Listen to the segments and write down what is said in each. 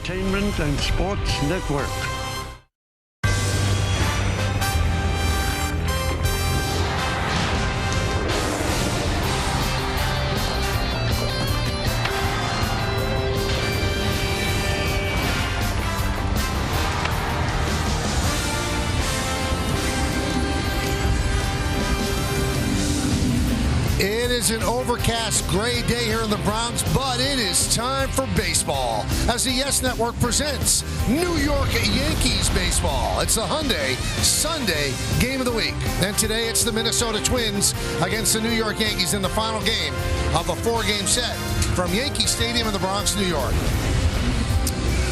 Entertainment and Sports Network. It is an overcast, gray day here in the Bronx, but it is time for baseball as the Yes Network presents New York Yankees baseball. It's the Hyundai Sunday game of the week. And today it's the Minnesota Twins against the New York Yankees in the final game of a four-game set from Yankee Stadium in the Bronx, New York.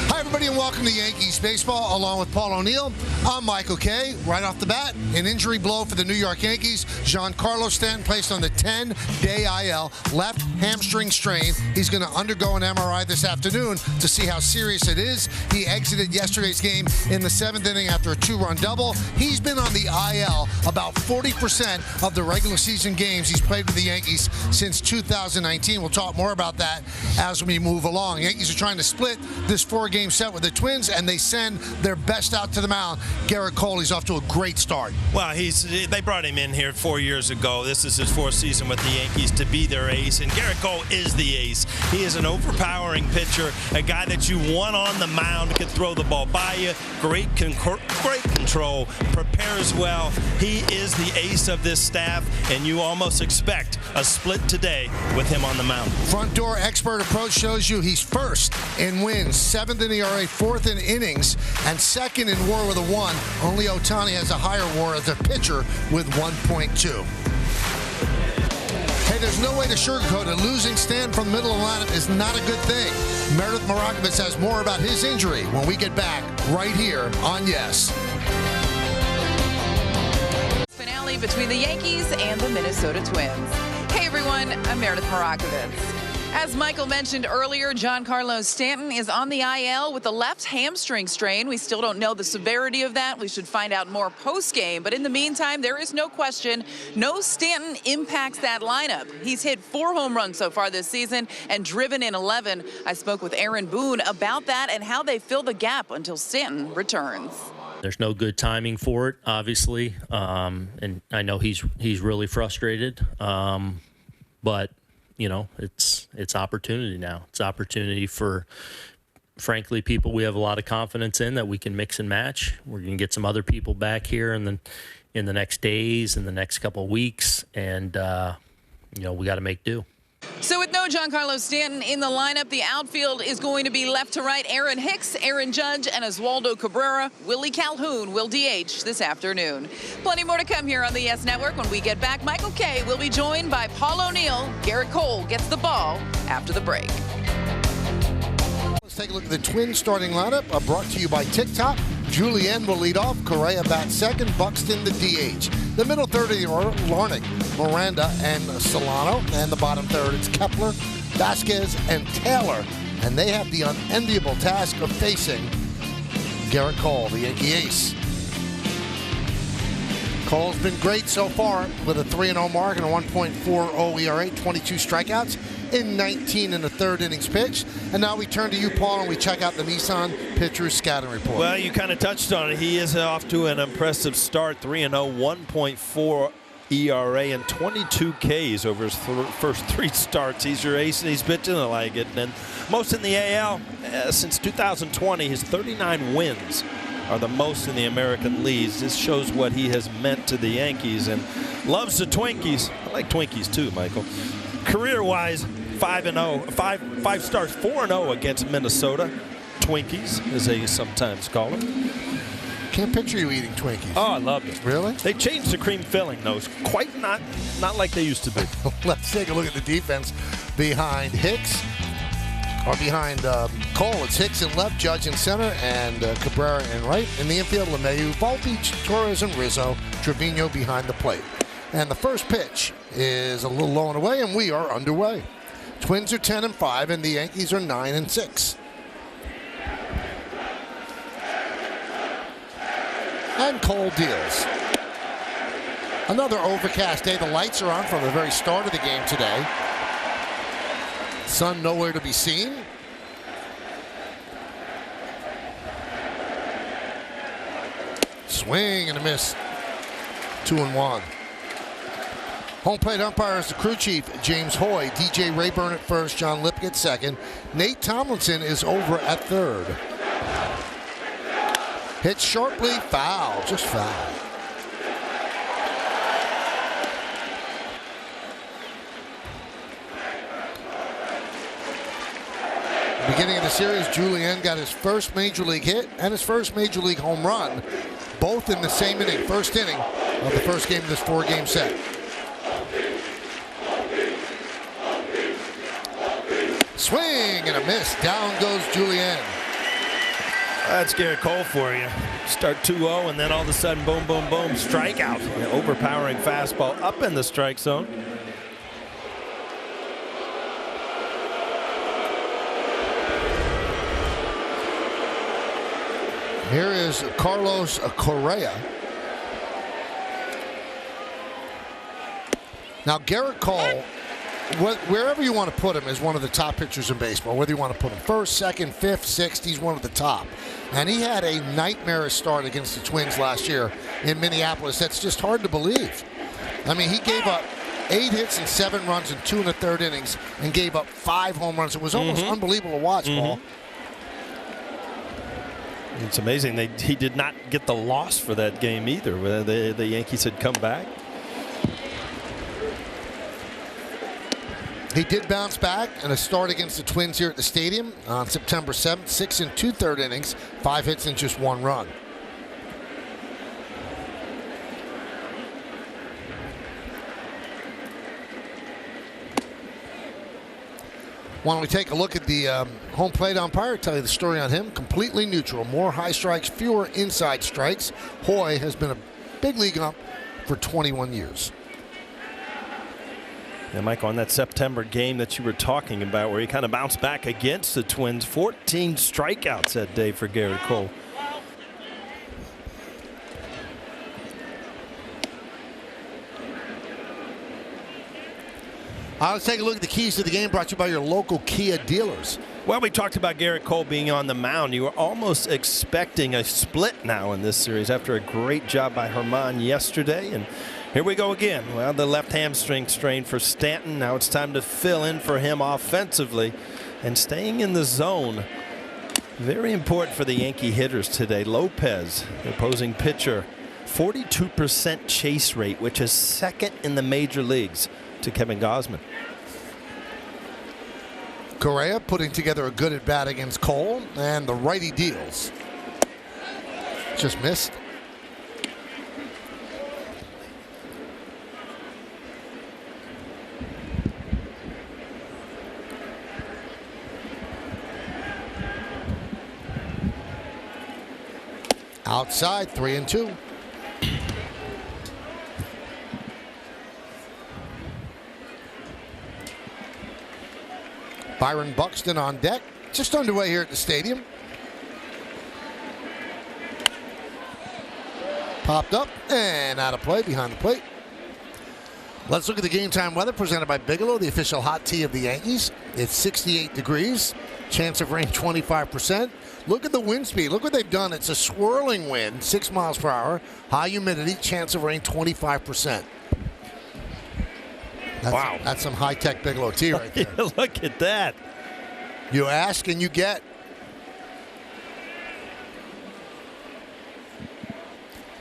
Hi, everybody, and welcome to Yankees baseball, along with Paul O'Neill. I'm Michael Kay. Right off the bat, an injury blow for the New York Yankees. Giancarlo Stanton placed on the 10-day IL, left hamstring strain. He's going to undergo an MRI this afternoon to see how serious it is. He exited yesterday's game in the seventh inning after a two-run double. He's been on the IL about 40% of the regular season games he's played with the Yankees since 2019. We'll talk more about that as we move along. Yankees are trying to split this four-game set with the Twins, and they send their best out to the mound. Garrett Cole, he's off to a great start. Well, they brought him in here 4 years ago. This is his fourth season with the Yankees to be their ace, and Garrett Cole is the ace. He is an overpowering pitcher, a guy that you want on the mound, can throw the ball by you, great control, prepares well. He is the ace of this staff, and you almost expect a split today with him on the mound. Front door expert approach shows you he's first in wins, seventh in ERA, fourth in innings, and second in WAR with a 1. Only Ohtani has a higher WAR as a pitcher with 1.2. Hey, there's no way to sugarcoat it. Losing Stanton from the middle of the lineup is not a good thing. Meredith Marakovitz has more about his injury when we get back right here on Yes. Finale between the Yankees and the Minnesota Twins. Hey everyone, I'm Meredith Marakovitz. As Michael mentioned earlier, Giancarlo Stanton is on the IL with a left hamstring strain. We still don't know the severity of that. We should find out more post-game. But in the meantime, there is no question, no Stanton impacts that lineup. He's hit 4 home runs so far this season and driven in 11. I spoke with Aaron Boone about that and how they fill the gap until Stanton returns. There's no good timing for it, obviously, and I know he's really frustrated, but you know, it's opportunity now. It's opportunity for, frankly, people we have a lot of confidence in that we can mix and match. We're going to get some other people back here in the next days, in the next couple of weeks, and you know, we got to make do. So with no Giancarlo Stanton in the lineup, the outfield is going to be left to right. Aaron Hicks, Aaron Judge, and Oswaldo Cabrera. Willie Calhoun will DH this afternoon. Plenty more to come here on the Yes Network. When we get back, Michael Kay will be joined by Paul O'Neill. Garrett Cole gets the ball after the break. Let's take a look at the Twins starting lineup, brought to you by TikTok. Julien will lead off, Correa bats second, Buxton the DH. The middle third is Larnach, Miranda, and Solano. And the bottom third, it's Kepler, Vasquez, and Taylor. And they have the unenviable task of facing Garrett Cole, the Yankee ace. Cole's been great so far with a 3-0 mark and a 1.40 ERA, 22 strikeouts in 19 in the third innings pitched. And now we turn to you, Paul, and we check out the Nissan pitcher's scouting report. Well, you kind of touched on it. He is off to an impressive start, 3-0, 1.4 ERA and 22 Ks over his first 3 starts. He's your ace, and he's pitching it like it. And most in the AL since 2020, his 39 wins are the most in the American leagues. This shows what he has meant to the Yankees, and loves the Twinkies. I like Twinkies too, Michael. Career-wise, 5-0, five starts, 4-0 against Minnesota. Twinkies, as they sometimes call them. Can't picture you eating Twinkies. Oh, I love it. Really? They changed the cream filling, though. It's quite not like they used to be. Let's take a look at the defense behind Hicks. Or behind Cole, it's Hicks in left, Judge in center, and Cabrera in right. In the infield, LeMahieu, Volpe, Torres, and Rizzo. Trevino behind the plate. And the first pitch is a little low and away, and we are underway. Twins are 10-5, and the Yankees are 9-6. And Cole deals. Another overcast day. The lights are on from the very start of the game today. Sun nowhere to be seen. Swing and a miss. 2-1. Home plate umpire is the crew chief, James Hoy. DJ Rayburn at first, John Lipke at second. Nate Tomlinson is over at third. Hit sharply, foul, just foul. Beginning of the series, Julien got his first major league hit and his first major league home run, both in the same inning, first inning of the first game of this 4-game set. Swing and a miss. Down goes Julien. That's Garrett Cole for you. Start 2-0 and then all of a sudden, boom, boom, boom, strikeout. Overpowering fastball up in the strike zone. Here is Carlos Correa. Now, Garrett Cole, wherever you want to put him, is one of the top pitchers in baseball. Whether you want to put him first, second, fifth, sixth, he's one of the top. And he had a nightmarish start against the Twins last year in Minneapolis. That's just hard to believe. I mean, he gave up 8 hits and 7 runs in 2 1/3 innings and gave up 5 home runs. It was almost unbelievable to watch, Paul. It's amazing he did not get the loss for that game either. The Yankees had come back. He did bounce back in a start against the Twins here at the stadium on September 7th. 6 2/3 innings, 5 hits and just 1 run. Why don't we take a look at the home plate umpire, tell you the story on him. Completely neutral. More high strikes, fewer inside strikes. Hoy has been a big league ump for 21 years. Yeah, Mike, on that September game that you were talking about where he kind of bounced back against the Twins, 14 strikeouts that day for Garrett Cole. Let's take a look at the keys to the game, brought to you by your local Kia dealers. Well, we talked about Garrett Cole being on the mound. You were almost expecting a split now in this series after a great job by Herman yesterday. And here we go again. Well, the left hamstring strain for Stanton. Now it's time to fill in for him offensively and staying in the zone. Very important for the Yankee hitters today. Lopez, the opposing pitcher, 42% chase rate, which is second in the major leagues to Kevin Gausman. Correa putting together a good at-bat against Cole, and the righty deals. Just missed. Outside, 3-2. Byron Buxton on deck. Just underway here at the stadium. Popped up and out of play behind the plate. Let's look at the game time weather presented by Bigelow, the official hot tea of the Yankees. It's 68 degrees. Chance of rain 25%. Look at the wind speed. Look what they've done. It's a swirling wind, 6 miles per hour. High humidity, chance of rain 25%. Wow. That's some high-tech Bigelow tea right there. Look at that. You ask and you get.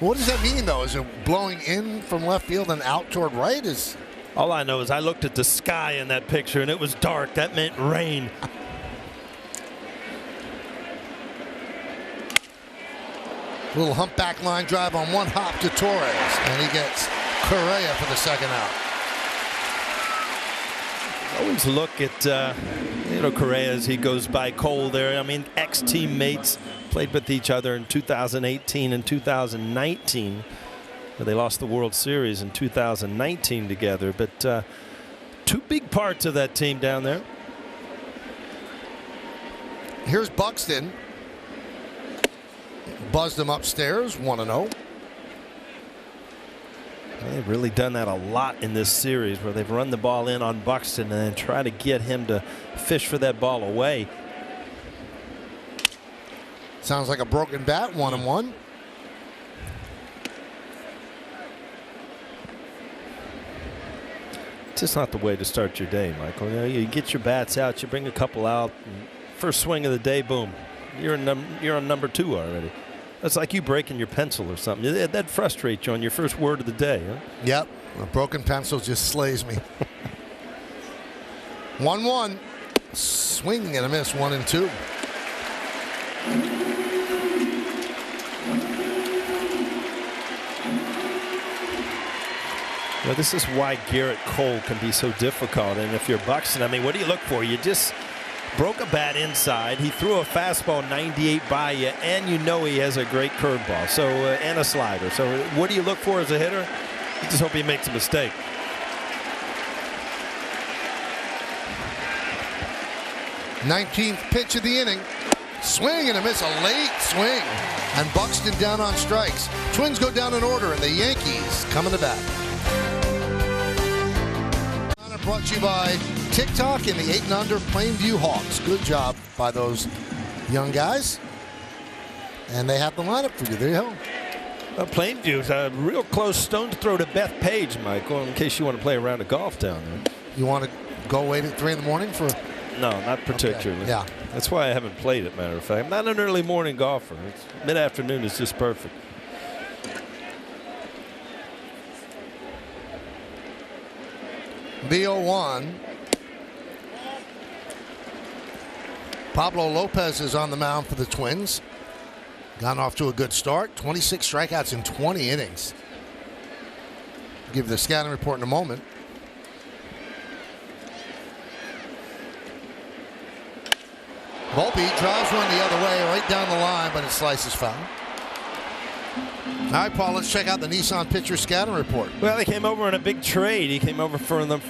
What does that mean, though? Is it blowing in from left field and out toward right? All I know is I looked at the sky in that picture and it was dark. That meant rain. Little humpback line drive on one hop to Torres, and he gets Correa for the second out. Always look at Correa as he goes by Cole there. I mean, ex-teammates played with each other in 2018 and 2019. They lost the World Series in 2019 together, but 2 big parts of that team down there. Here's Buxton. Buzzed him upstairs, 1-0. They've really done that a lot in this series where they've run the ball in on Buxton and then try to get him to fish for that ball away. Sounds like a broken bat, 1-1. It's just not the way to start your day, Michael. You know, you get your bats out, you bring a couple out, first swing of the day, boom, you're on number 2 already. That's like you breaking your pencil or something. That frustrates you on your first word of the day. Huh? Yep, a broken pencil just slays me. 1-1, swing and a miss, 1-2. Well, this is why Garrett Cole can be so difficult. And if you're Buxton, I mean, what do you look for? You just broke a bat inside. He threw a fastball 98 by you, and you know he has a great curveball. So and a slider. So what do you look for as a hitter? You just hope he makes a mistake. Nineteenth pitch of the inning. Swing and a miss, a late swing. And Buxton down on strikes. Twins go down in order, and the Yankees coming to bat. Brought to you by TikTok and the 8 and Under Plainview Hawks. Good job by those young guys. And they have the lineup for you. There you go. Plainview's a real close stone's throw to Beth Page, Michael, in case you want to play a round of golf down there. You want to go wait at 3 in the morning for? No, not particularly. Okay. Yeah. That's why I haven't played it, matter of fact. I'm not an early morning golfer. Mid-afternoon is just perfect. The 0-1. Pablo Lopez is on the mound for the Twins. Gotten off to a good start. 26 strikeouts in 20 innings. Give the scouting report in a moment. Volpe drives one the other way, right down the line, but it slices foul. All right, Paul, let's check out the Nissan pitcher scouting report. Well, he came over on a big trade. He came over from the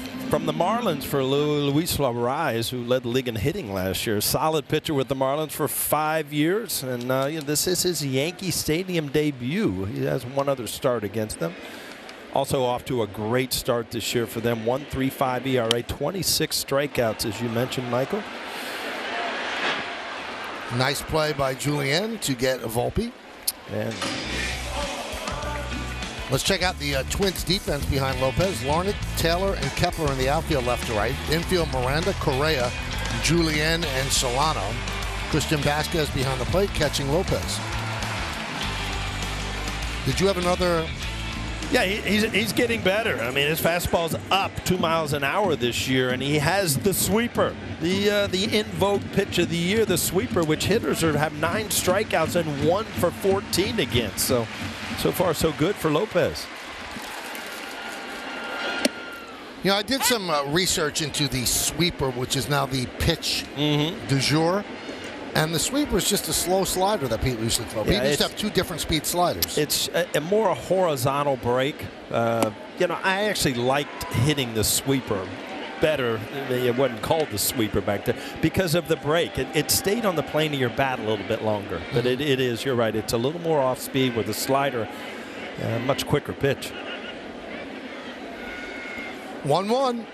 Marlins for Luis Suarez, who led the league in hitting last year. Solid pitcher with the Marlins for 5 years. And this is his Yankee Stadium debut. He has one other start against them. Also off to a great start this year for them. 1.35 ERA, 26 strikeouts, as you mentioned, Michael. Nice play by Julien to get Volpe. And let's check out the Twins defense behind Lopez. Larnett, Taylor, and Kepler in the outfield left to right. Infield, Miranda, Correa, Julien, and Solano. Christian Vasquez behind the plate catching Lopez. Did you have another? Yeah, he's getting better. I mean, his fastball's up 2 miles an hour this year, and he has the sweeper, the in vogue pitch of the year, the sweeper, which hitters have 9 strikeouts and 1 for 14 against. So far so good for Lopez. You know, I did some research into the sweeper, which is now the pitch du jour. And the sweeper is just a slow slider that Pete usually throws. Yeah, Pete used to have 2 different speed sliders. It's a more horizontal break. I actually liked hitting the sweeper better. It wasn't called the sweeper back there because of the break. It stayed on the plane of your bat a little bit longer. But it is, you're right, it's a little more off speed with the slider. Much quicker pitch. 1-1.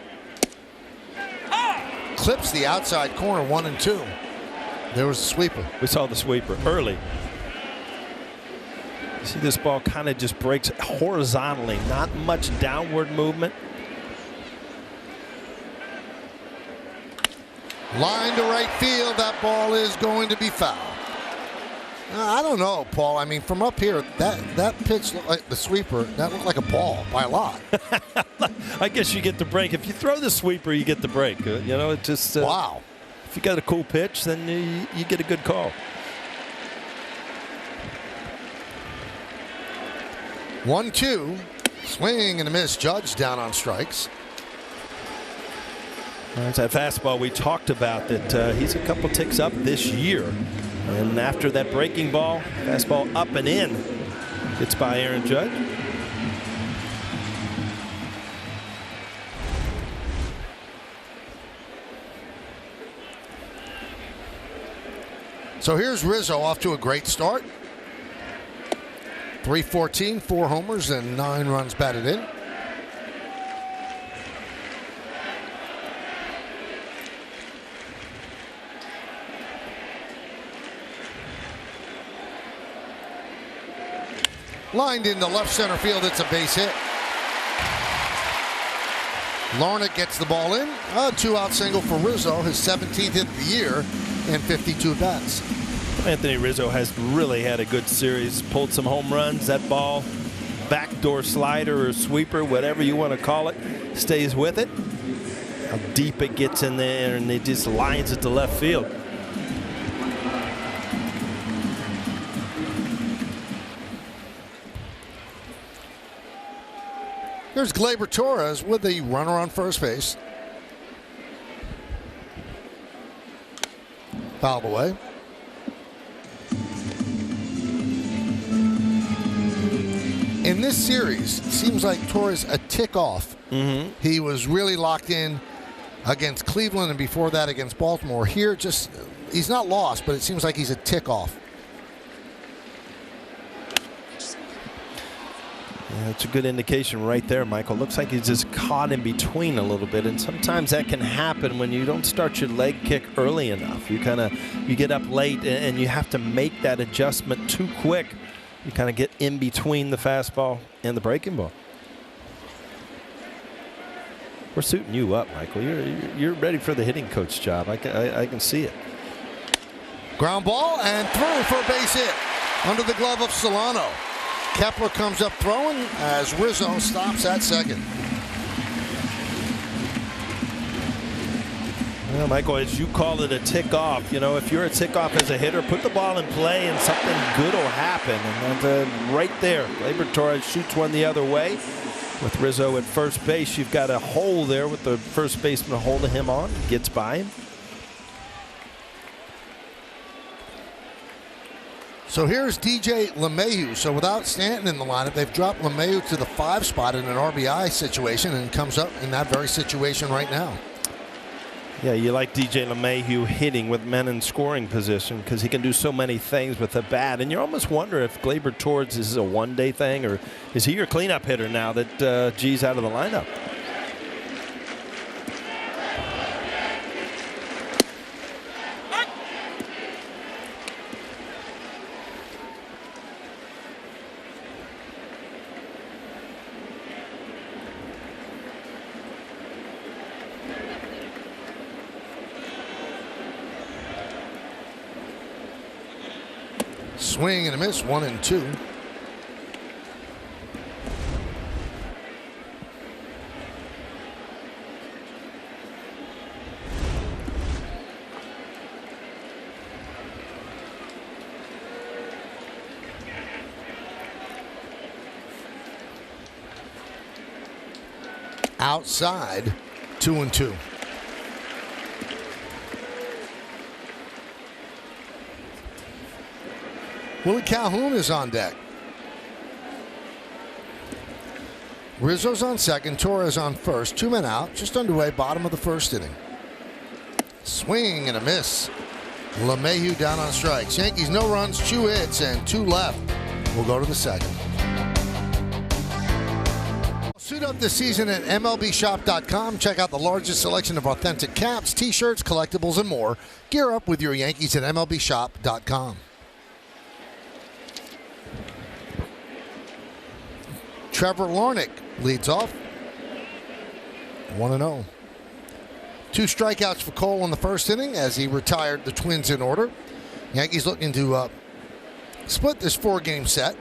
Clips the outside corner, 1-2. There was a sweeper. We saw the sweeper early. You see this ball kind of just breaks horizontally, not much downward movement. Line to right field. That ball is going to be foul. I don't know, Paul. I mean, from up here, that pitch looked like the sweeper. That looked like a ball by a lot. I guess you get the break. If you throw the sweeper, you get the break. It just wow. If you got a cool pitch, then you get a good call. 1-2. Swing and a miss. Judge down on strikes. That's that fastball we talked about that he's a couple ticks up this year. And after that breaking ball, fastball up and in. Hits by Aaron Judge. So here's Rizzo off to a great start. 314, 4 homers, and 9 runs batted in. Lined into left center field. It's a base hit. Larnach gets the ball in. A 2-out single for Rizzo, his 17th hit of the year, and 52 bats. Anthony Rizzo has really had a good series. Pulled some home runs. That ball, backdoor slider or sweeper, whatever you want to call it, stays with it. How deep it gets in there, and it just lines it to left field. There's Gleyber Torres with the runner on first base. Fouled away. In this series, it seems like Torres a tick off. He was really locked in against Cleveland and before that against Baltimore. Here, just he's not lost, but it seems like he's a tick off. Yeah, it's a good indication right there, Michael. Looks like he's just caught in between a little bit, and sometimes that can happen when you don't start your leg kick early enough. You get up late and you have to make that adjustment too quick. You kind of get in between the fastball and the breaking ball. We're suiting you up, Michael. You're ready for the hitting coach job. I can see it. Ground ball and through for a base hit under the glove of Solano. Kepler comes up throwing as Rizzo stops at second. Well, Michael, as you call it, a tick off. You know, if you're a tick off as a hitter, put the ball in play and something good will happen. And right there, Gleyber Torres shoots one the other way. With Rizzo at first base, you've got a hole there with the first baseman holding him on. Gets by him. So here's DJ LeMahieu. So without Stanton in the lineup, they've dropped LeMahieu to the 5 spot in an RBI situation and comes up in that very situation right now. Yeah, you like DJ LeMahieu hitting with men in scoring position because he can do so many things with the bat. And you almost wonder if Gleyber Torres is a one-day thing, or is he your cleanup hitter now that G's out of the lineup? Swing and a miss, 1-2. Outside, 2-2. Willie Calhoun is on deck. Rizzo's on second, Torres on first. 2 men out, just underway, bottom of the first inning. Swing and a miss. LeMahieu down on strikes. Yankees no runs, 2 hits, and 2 left. We'll go to the second. Suit up this season at MLBshop.com. Check out the largest selection of authentic caps, t-shirts, collectibles, and more. Gear up with your Yankees at MLBshop.com. Trevor Larnach leads off. 1-0. 2 strikeouts for Cole in the first inning as he retired the Twins in order. Yankees looking to split this 4-game set.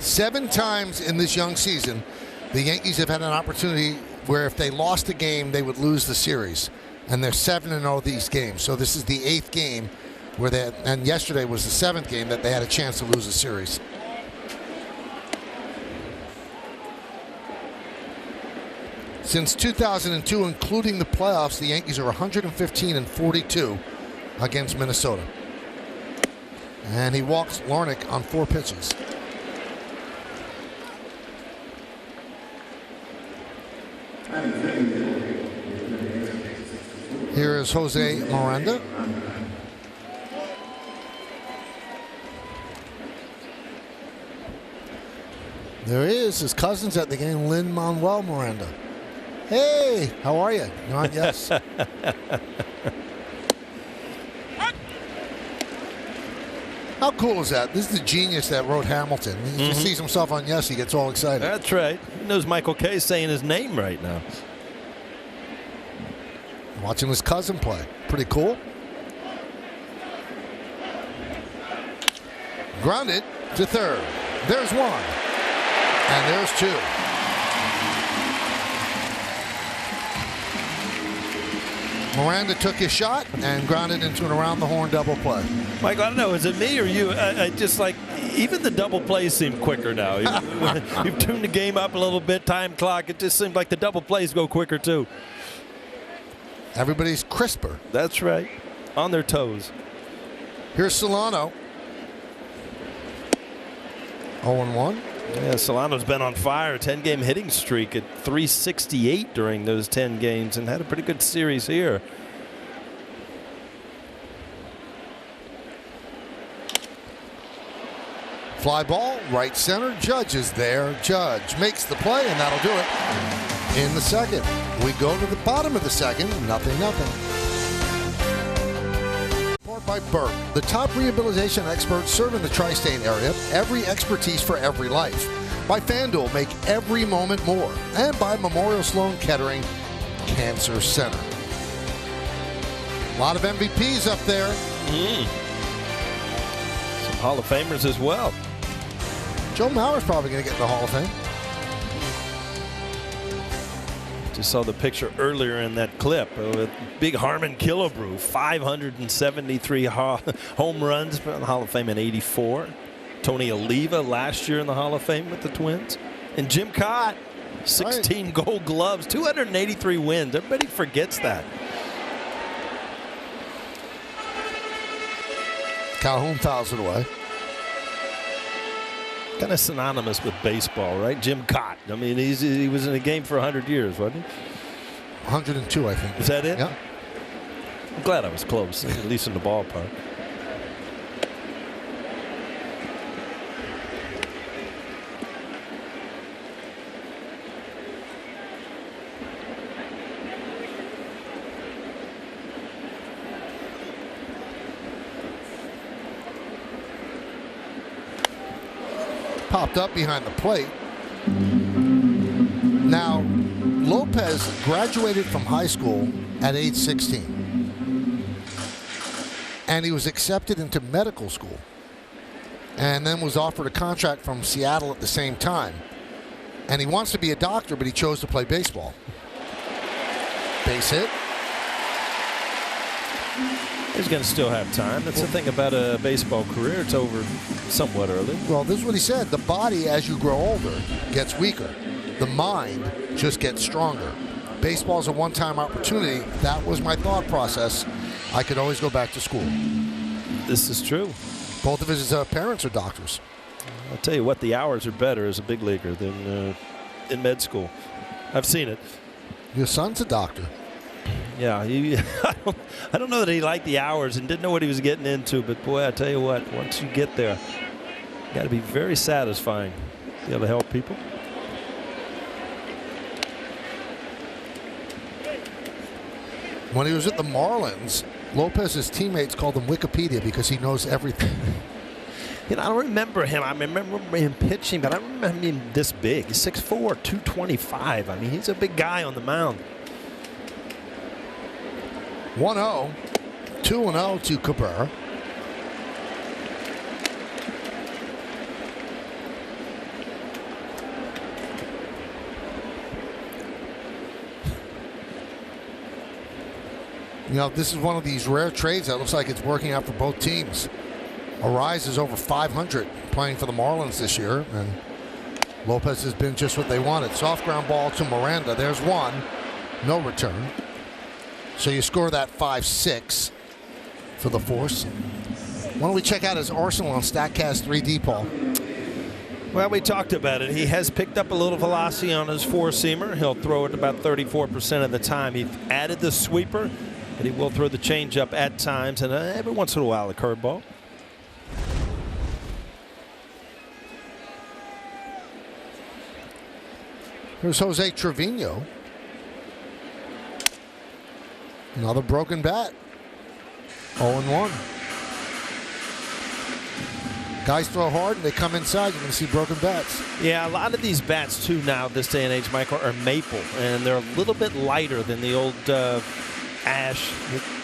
7 times in this young season, the Yankees have had an opportunity where if they lost a game, they would lose the series. And they're 7-0 these games. So this is the 8th game where they had, and yesterday was the 7th game that they had a chance to lose a series. Since 2002, including the playoffs, the Yankees are 115-42 against Minnesota. And he walks Larnach on 4 pitches. Here is Jose Miranda. There he is, his cousin's at the game, Lin-Manuel Miranda. Hey, how are you? Not yes. How cool is that? This is the genius that wrote Hamilton. He just sees himself on Yes, he gets all excited. That's right. He knows Michael Kay saying his name right now. Watching his cousin play. Pretty cool. Grounded to third. There's one. And there's two. Miranda took his shot and grounded into an around-the-horn double play. Mike, I don't know, is it me or you? I just like, even the double plays seem quicker now. You've tuned the game up a little bit, time clock. It just seems like the double plays go quicker, too. Everybody's crisper. That's right. On their toes. Here's Solano. 0-1. Yeah, Solano's been on fire. 10-game hitting streak at .368 during those 10 games and had a pretty good series here. Fly ball, right center. Judge is there. Judge makes the play, and that'll do it. In the second, we go to the bottom of the second. 0-0. By Burke, the top rehabilitation experts serving the tri-state area. Every expertise for every life. By FanDuel, make every moment more. And by Memorial Sloan Kettering Cancer Center. A lot of MVPs up there. Some Hall of Famers as well. Joe Mauer's probably going to get in the Hall of Fame. Just saw the picture earlier in that clip with big Harmon Killebrew, 573 home runs in the Hall of Fame in '84. Tony Oliva last year in the Hall of Fame with the Twins. And Jim Cott, 16 gold gloves, 283 wins. Everybody forgets that. Calhoun fouls it away. Kind of synonymous with baseball, right? Jim Cott. I mean, he was in the game for 100 years, wasn't he? 102, I think. Is that it? Yeah. I'm glad I was close, at least in the ballpark. Popped up behind the plate. Now, Lopez graduated from high school at age 16. And he was accepted into medical school. And then was offered a contract from Seattle at the same time. And he wants to be a doctor, but he chose to play baseball. Base hit. He's going to still have time. That's the thing about a baseball career. It's over somewhat early. Well, this is what he said. The body, as you grow older, gets weaker. The mind just gets stronger. Baseball is a one-time opportunity. That was my thought process. I could always go back to school. This is true. Both of his parents are doctors. I'll tell you what, the hours are better as a big leaguer than in med school. I've seen it. Your son's a doctor. Yeah, I don't know that he liked the hours and didn't know what he was getting into, but boy, I tell you what, once you get there, you got to be very satisfying to be able to help people. When he was at the Marlins, Lopez's teammates called him Wikipedia because he knows everything. You know, I don't remember him. I remember him pitching, but I don't remember him this big. He's 6'4", 225. I mean, he's a big guy on the mound. 1-0, 2-0 to Cabrera. You know, this is one of these rare trades that looks like it's working out for both teams. Arise is over 500 playing for the Marlins this year, and Lopez has been just what they wanted. Soft ground ball to Miranda. There's one. No return. So you score that 5-6 for the Force. Why don't we check out his arsenal on StatCast 3D, Paul? Well, we talked about it. He has picked up a little velocity on his four-seamer. He'll throw it about 34% of the time. He's added the sweeper, and he will throw the changeup at times, and every once in a while a curveball. Here's Jose Trevino. Another broken bat. 0-1. Guys throw hard and they come inside. You're going to see broken bats. Yeah, a lot of these bats, too, now, this day and age, Michael, are maple. And they're a little bit lighter than the old ash,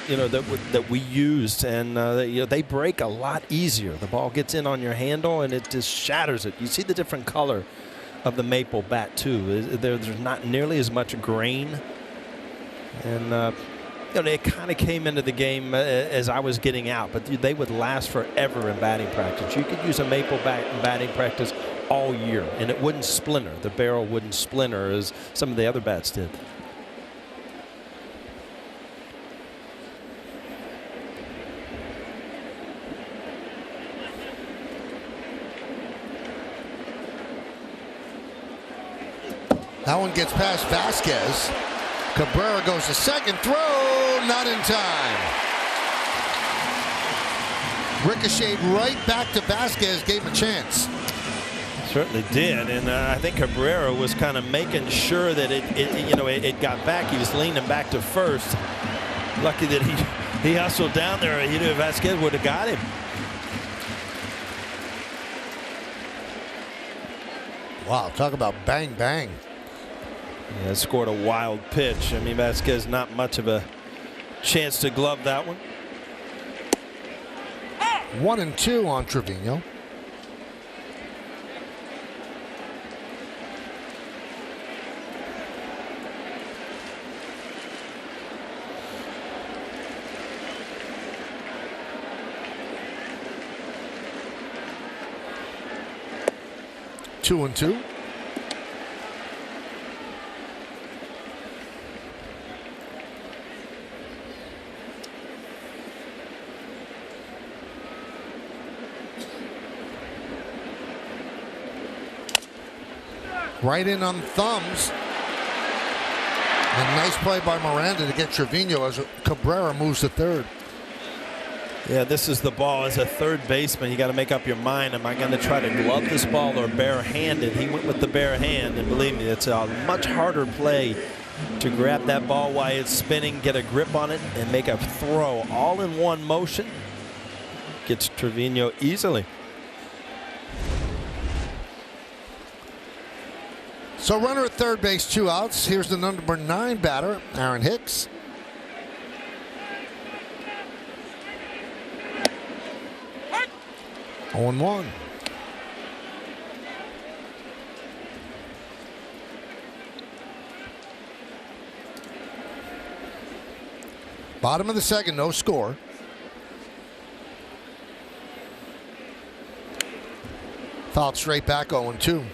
that we used. And, they break a lot easier. The ball gets in on your handle and it just shatters it. You see the different color of the maple bat, too. There's not nearly as much grain. And, it kind of came into the game as I was getting out, but they would last forever in batting practice. You could use a maple bat in batting practice all year, and it wouldn't splinter. The barrel wouldn't splinter as some of the other bats did. That one gets past Vasquez. Cabrera goes to second, throw, not in time. Ricocheted right back to Vasquez, gave him a chance. Certainly did, and I think Cabrera was kind of making sure that it got back. He was leaning back to first. Lucky that he hustled down there. He knew Vasquez would have got him. Wow, talk about bang bang. Yeah, scored a wild pitch. I mean, Vasquez not much of a chance to glove that one. 1-2 on Trevino. Two and two. Right in on thumbs. And nice play by Miranda to get Trevino as Cabrera moves to third. Yeah, this is the ball. As a third baseman, you got to make up your mind. Am I going to try to glove this ball or bare-handed? He went with the bare hand, and believe me, it's a much harder play to grab that ball while it's spinning, get a grip on it, and make a throw all in one motion. Gets Trevino easily. So runner at third base, 2 outs. Here's the number 9 batter, Aaron Hicks. On 1. Bottom of the second, no score. Fouled straight back, 0-2.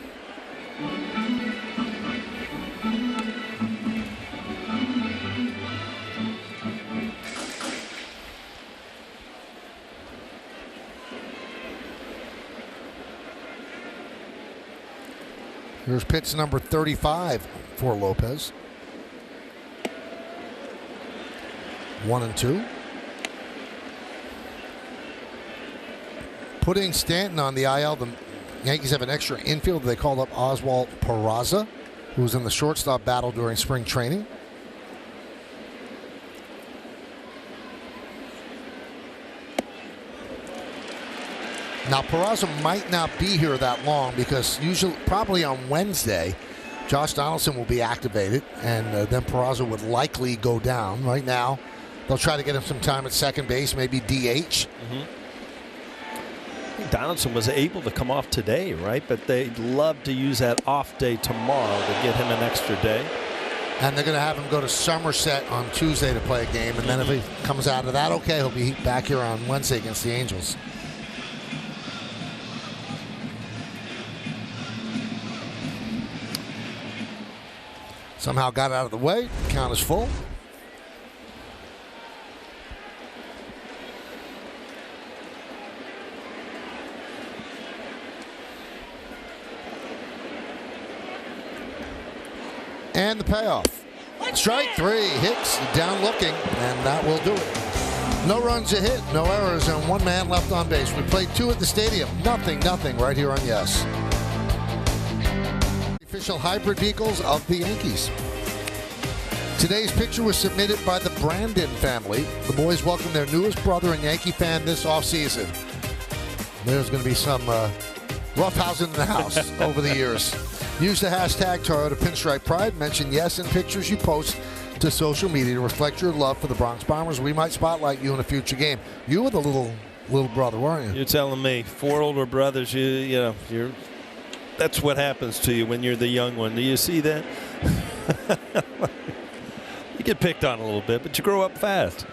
Here's pitch number 35 for Lopez. 1-2. Putting Stanton on the IL, the Yankees have an extra infield. They called up Oswald Peraza, who was in the shortstop battle during spring training. Now, Peraza might not be here that long because probably on Wednesday, Josh Donaldson will be activated, and then Peraza would likely go down. Right now, they'll try to get him some time at second base, maybe DH. I think Donaldson was able to come off today, right? But they'd love to use that off day tomorrow to get him an extra day. And they're going to have him go to Somerset on Tuesday to play a game, and then if he comes out of that, okay, he'll be back here on Wednesday against the Angels. Somehow got out of the way. Count is full. And the payoff. Strike 3. Hicks down looking, and that will do it. No runs a hit, no errors, and 1 man left on base. We played 2 at the stadium. Nothing right here on Yes. Official hybrid vehicles of the Yankees. Today's picture was submitted by the Brandon family. The boys welcome their newest brother and Yankee fan this offseason. There's going to be some roughhousing in the house over the years. Use the hashtag Toyota Pinstripe Pride. Mention yes in pictures you post to social media to reflect your love for the Bronx Bombers. We might spotlight you in a future game. You were the little brother, weren't you? You're telling me 4 older brothers. You're. That's what happens to you when you're the young one. Do you see that? You get picked on a little bit, but you grow up fast.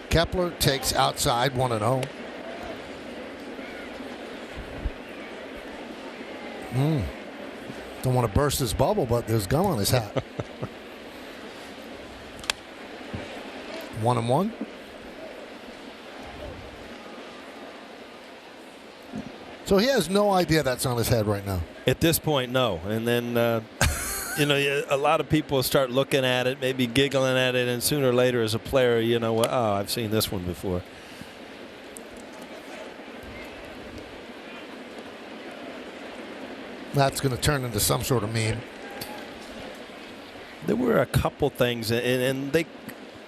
Kepler takes outside 1-0. Don't want to burst his bubble, but there's gum on his hat. 1-1. So he has no idea that's on his head right now. At this point, no. And then, a lot of people start looking at it, maybe giggling at it, and sooner or later as a player, I've seen this one before. That's going to turn into some sort of meme. There were a couple things, and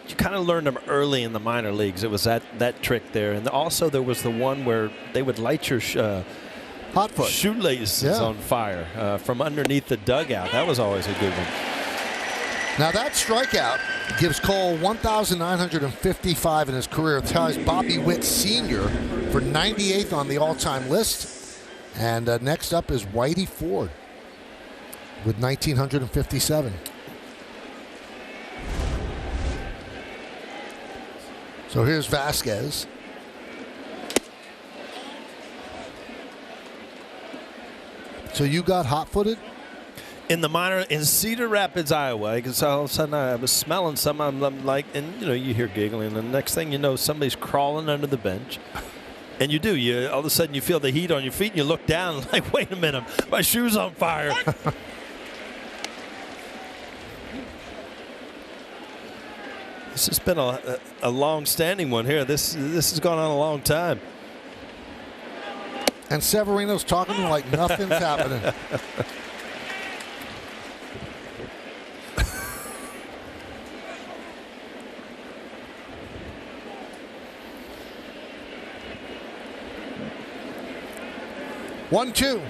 you kind of learned them early in the minor leagues. It was that trick there. And also there was the one where they would light your hot foot shoelaces on fire from underneath the dugout. That was always a good one. Now that strikeout gives Cole 1,955 in his career. It ties Bobby Witt Sr. for 98th on the all-time list. And next up is Whitey Ford with 1,957. So here's Vasquez. So you got hot-footed? In the minor, in Cedar Rapids, Iowa, because all of a sudden I was smelling something. I'm like, and you hear giggling, and the next thing you know, somebody's crawling under the bench. And you do. You all of a sudden you feel the heat on your feet, and you look down like, wait a minute, my shoe's on fire. This has been a long-standing one here. This has gone on a long time. And Severino's talking to him like nothing's happening. One, two.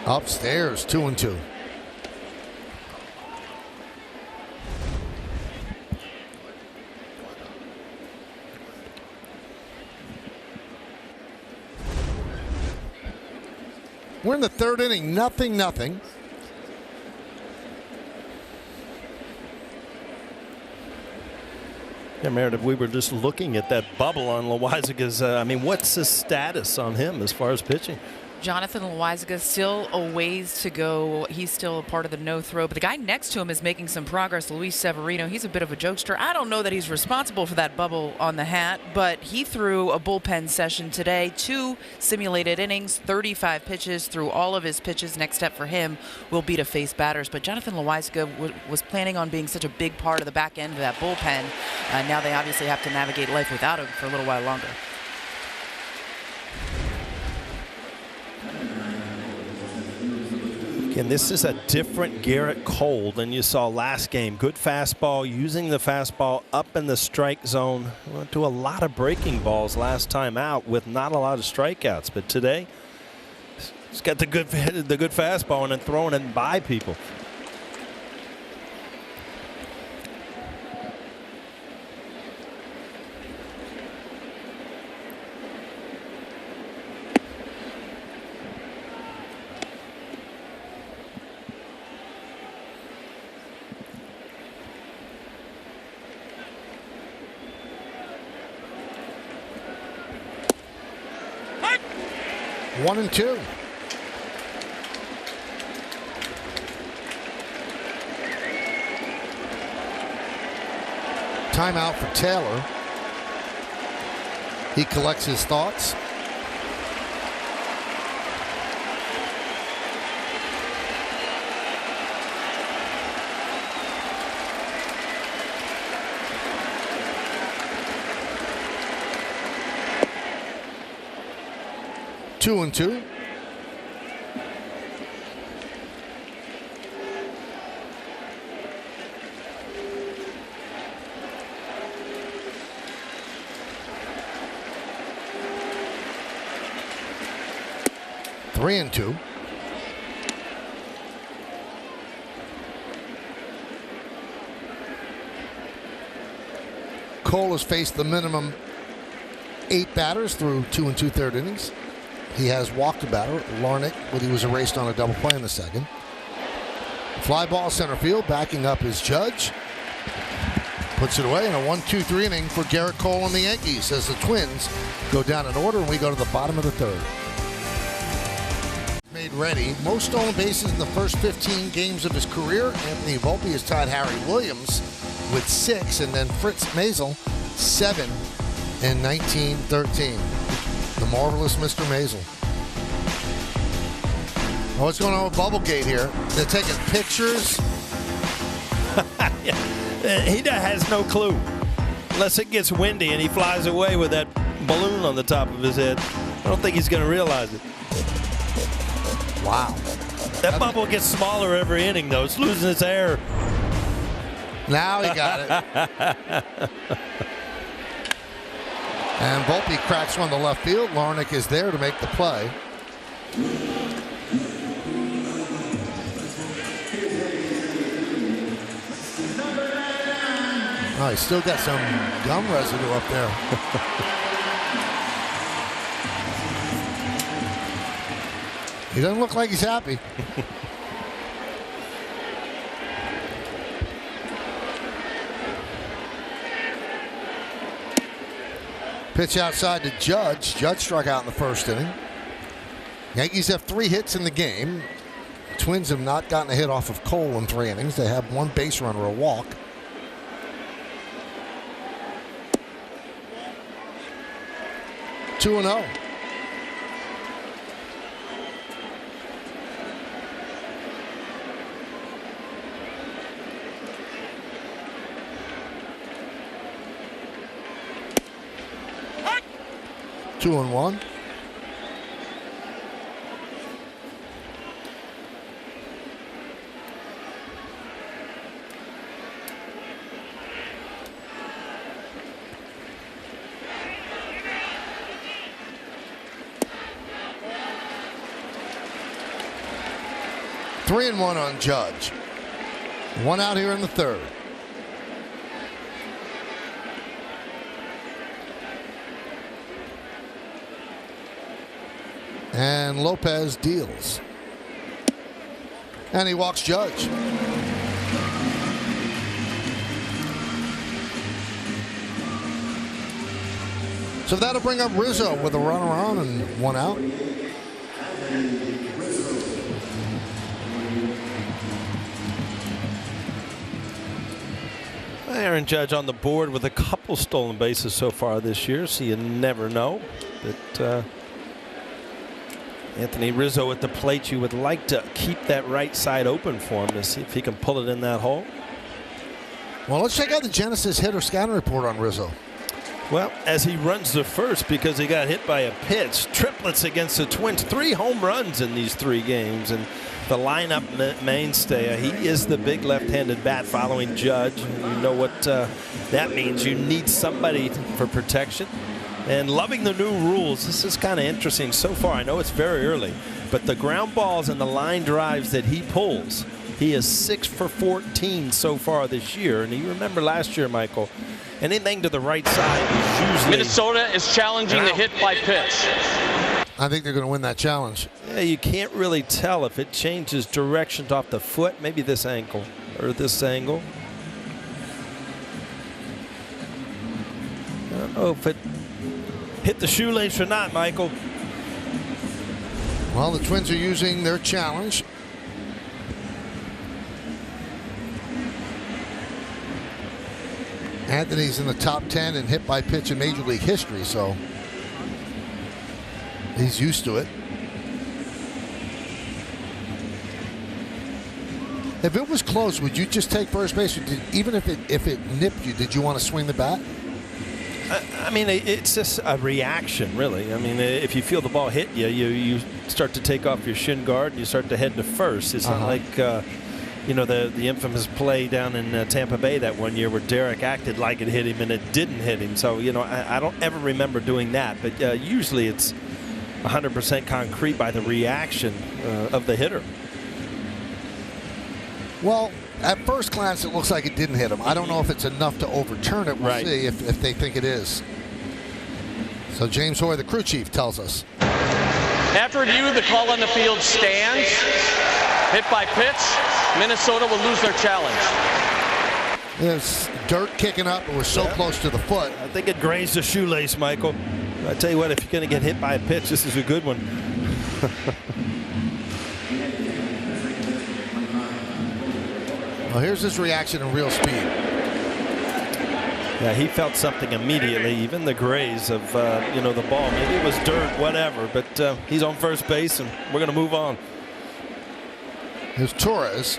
Upstairs, 2-2. We're in the third inning, 0-0. Yeah, Meredith, we were just looking at that bubble on Loizaga's. What's his status on him as far as pitching? Jonathan Loizaga still a ways to go. He's still a part of the no-throw. But the guy next to him is making some progress, Luis Severino. He's a bit of a jokester. I don't know that he's responsible for that bubble on the hat, but he threw a bullpen session today. 2 simulated innings, 35 pitches, threw all of his pitches. Next step for him will be to face batters. But Jonathan Loizaga was planning on being such a big part of the back end of that bullpen. Now they obviously have to navigate life without him for a little while longer. And this is a different Garrett Cole than you saw last game. Good fastball, using the fastball up in the strike zone. Went to a lot of breaking balls last time out with not a lot of strikeouts. But today, he's got the good fastball and then throwing it by people. One and two. Timeout for Taylor. He collects his thoughts. Two and two. 3-2. Cole has faced the minimum 8 batters through 2 2/3 innings. He has walked a batter, Larnach, but he was erased on a double play in the second. Fly ball center field, backing up is Judge. Puts it away in a 1-2-3 inning for Garrett Cole and the Yankees as the Twins go down in order and we go to the bottom of the third. Made ready. Most stolen bases in the first 15 games of his career. Anthony Volpe has tied Harry Williams with 6, and then Fritz Mazel 7 in 1913. The marvelous Mr. Mazel. What's going on with Bubblegate here? They're taking pictures. He has no clue unless it gets windy and he flies away with that balloon on the top of his head. I don't think he's going to realize it. Wow. That bubble gets smaller every inning, though. It's losing its air. Now he got it. And Volpe cracks one to left field. Larnach is there to make the play. Oh, he's still got some gum residue up there. He doesn't look like he's happy. Pitch outside to Judge. Judge struck out in the first inning. Yankees have 3 hits in the game. Twins have not gotten a hit off of Cole in 3 innings. They have 1 base runner, a walk. 2-0. Two and 1. Three and 1 on Judge. 1 out here in the third. And Lopez deals. And he walks Judge. So that'll bring up Rizzo with a runner on and 1 out. Aaron Judge on the board with a couple stolen bases so far this year, so you never know. But Anthony Rizzo at the plate, you would like to keep that right side open for him to see if he can pull it in that hole. Well, let's check out the Genesis hitter scouting report on Rizzo. Well, as he runs to first because he got hit by a pitch, triplets against the Twins, 3 home runs in these 3 games, and the lineup mainstay. He is the big left-handed bat following Judge. You know what that means. You need somebody for protection. And loving the new rules. This is kind of interesting so far. I know it's very early, but the ground balls and the line drives that he pulls, he is 6 for 14 so far this year. And you remember last year, Michael, anything to the right side is usually... Minnesota is challenging the hit by pitch. I think they're going to win that challenge. Yeah, you can't really tell if it changes directions off the foot. Maybe this ankle or this angle. I don't know if it hit the shoelace or not, Michael. Well, the Twins are using their challenge. Anthony's in the top 10 in hit by pitch in Major League history, so he's used to it. If it was close, would you just take first base? Or even if it nipped you, did you want to swing the bat? I mean, it's just a reaction, really. I mean, if you feel the ball hit you, you start to take off your shin guard and you start to head to first. It's not like, you know, the infamous play down in Tampa Bay that one year where Derek acted like it hit him and it didn't hit him. So, you know, I don't ever remember doing that. But usually it's 100% concrete by the reaction of the hitter. Well, at first glance, it looks like it didn't hit him. I don't know if it's enough to overturn it. We'll see if they think it is. So James Hoy, the crew chief, tells us. After review, the call on the field stands. Hit by pitch. Minnesota will lose their challenge. There's dirt kicking up, but we're so close to the foot. I think it grazed a shoelace, Michael. I tell you what, if you're going to get hit by a pitch, this is a good one. Well, here's his reaction in real speed. Yeah, he felt something immediately, even the graze of the ball. Maybe it was dirt, whatever, but he's on first base, and we're going to move on. Here's Torres.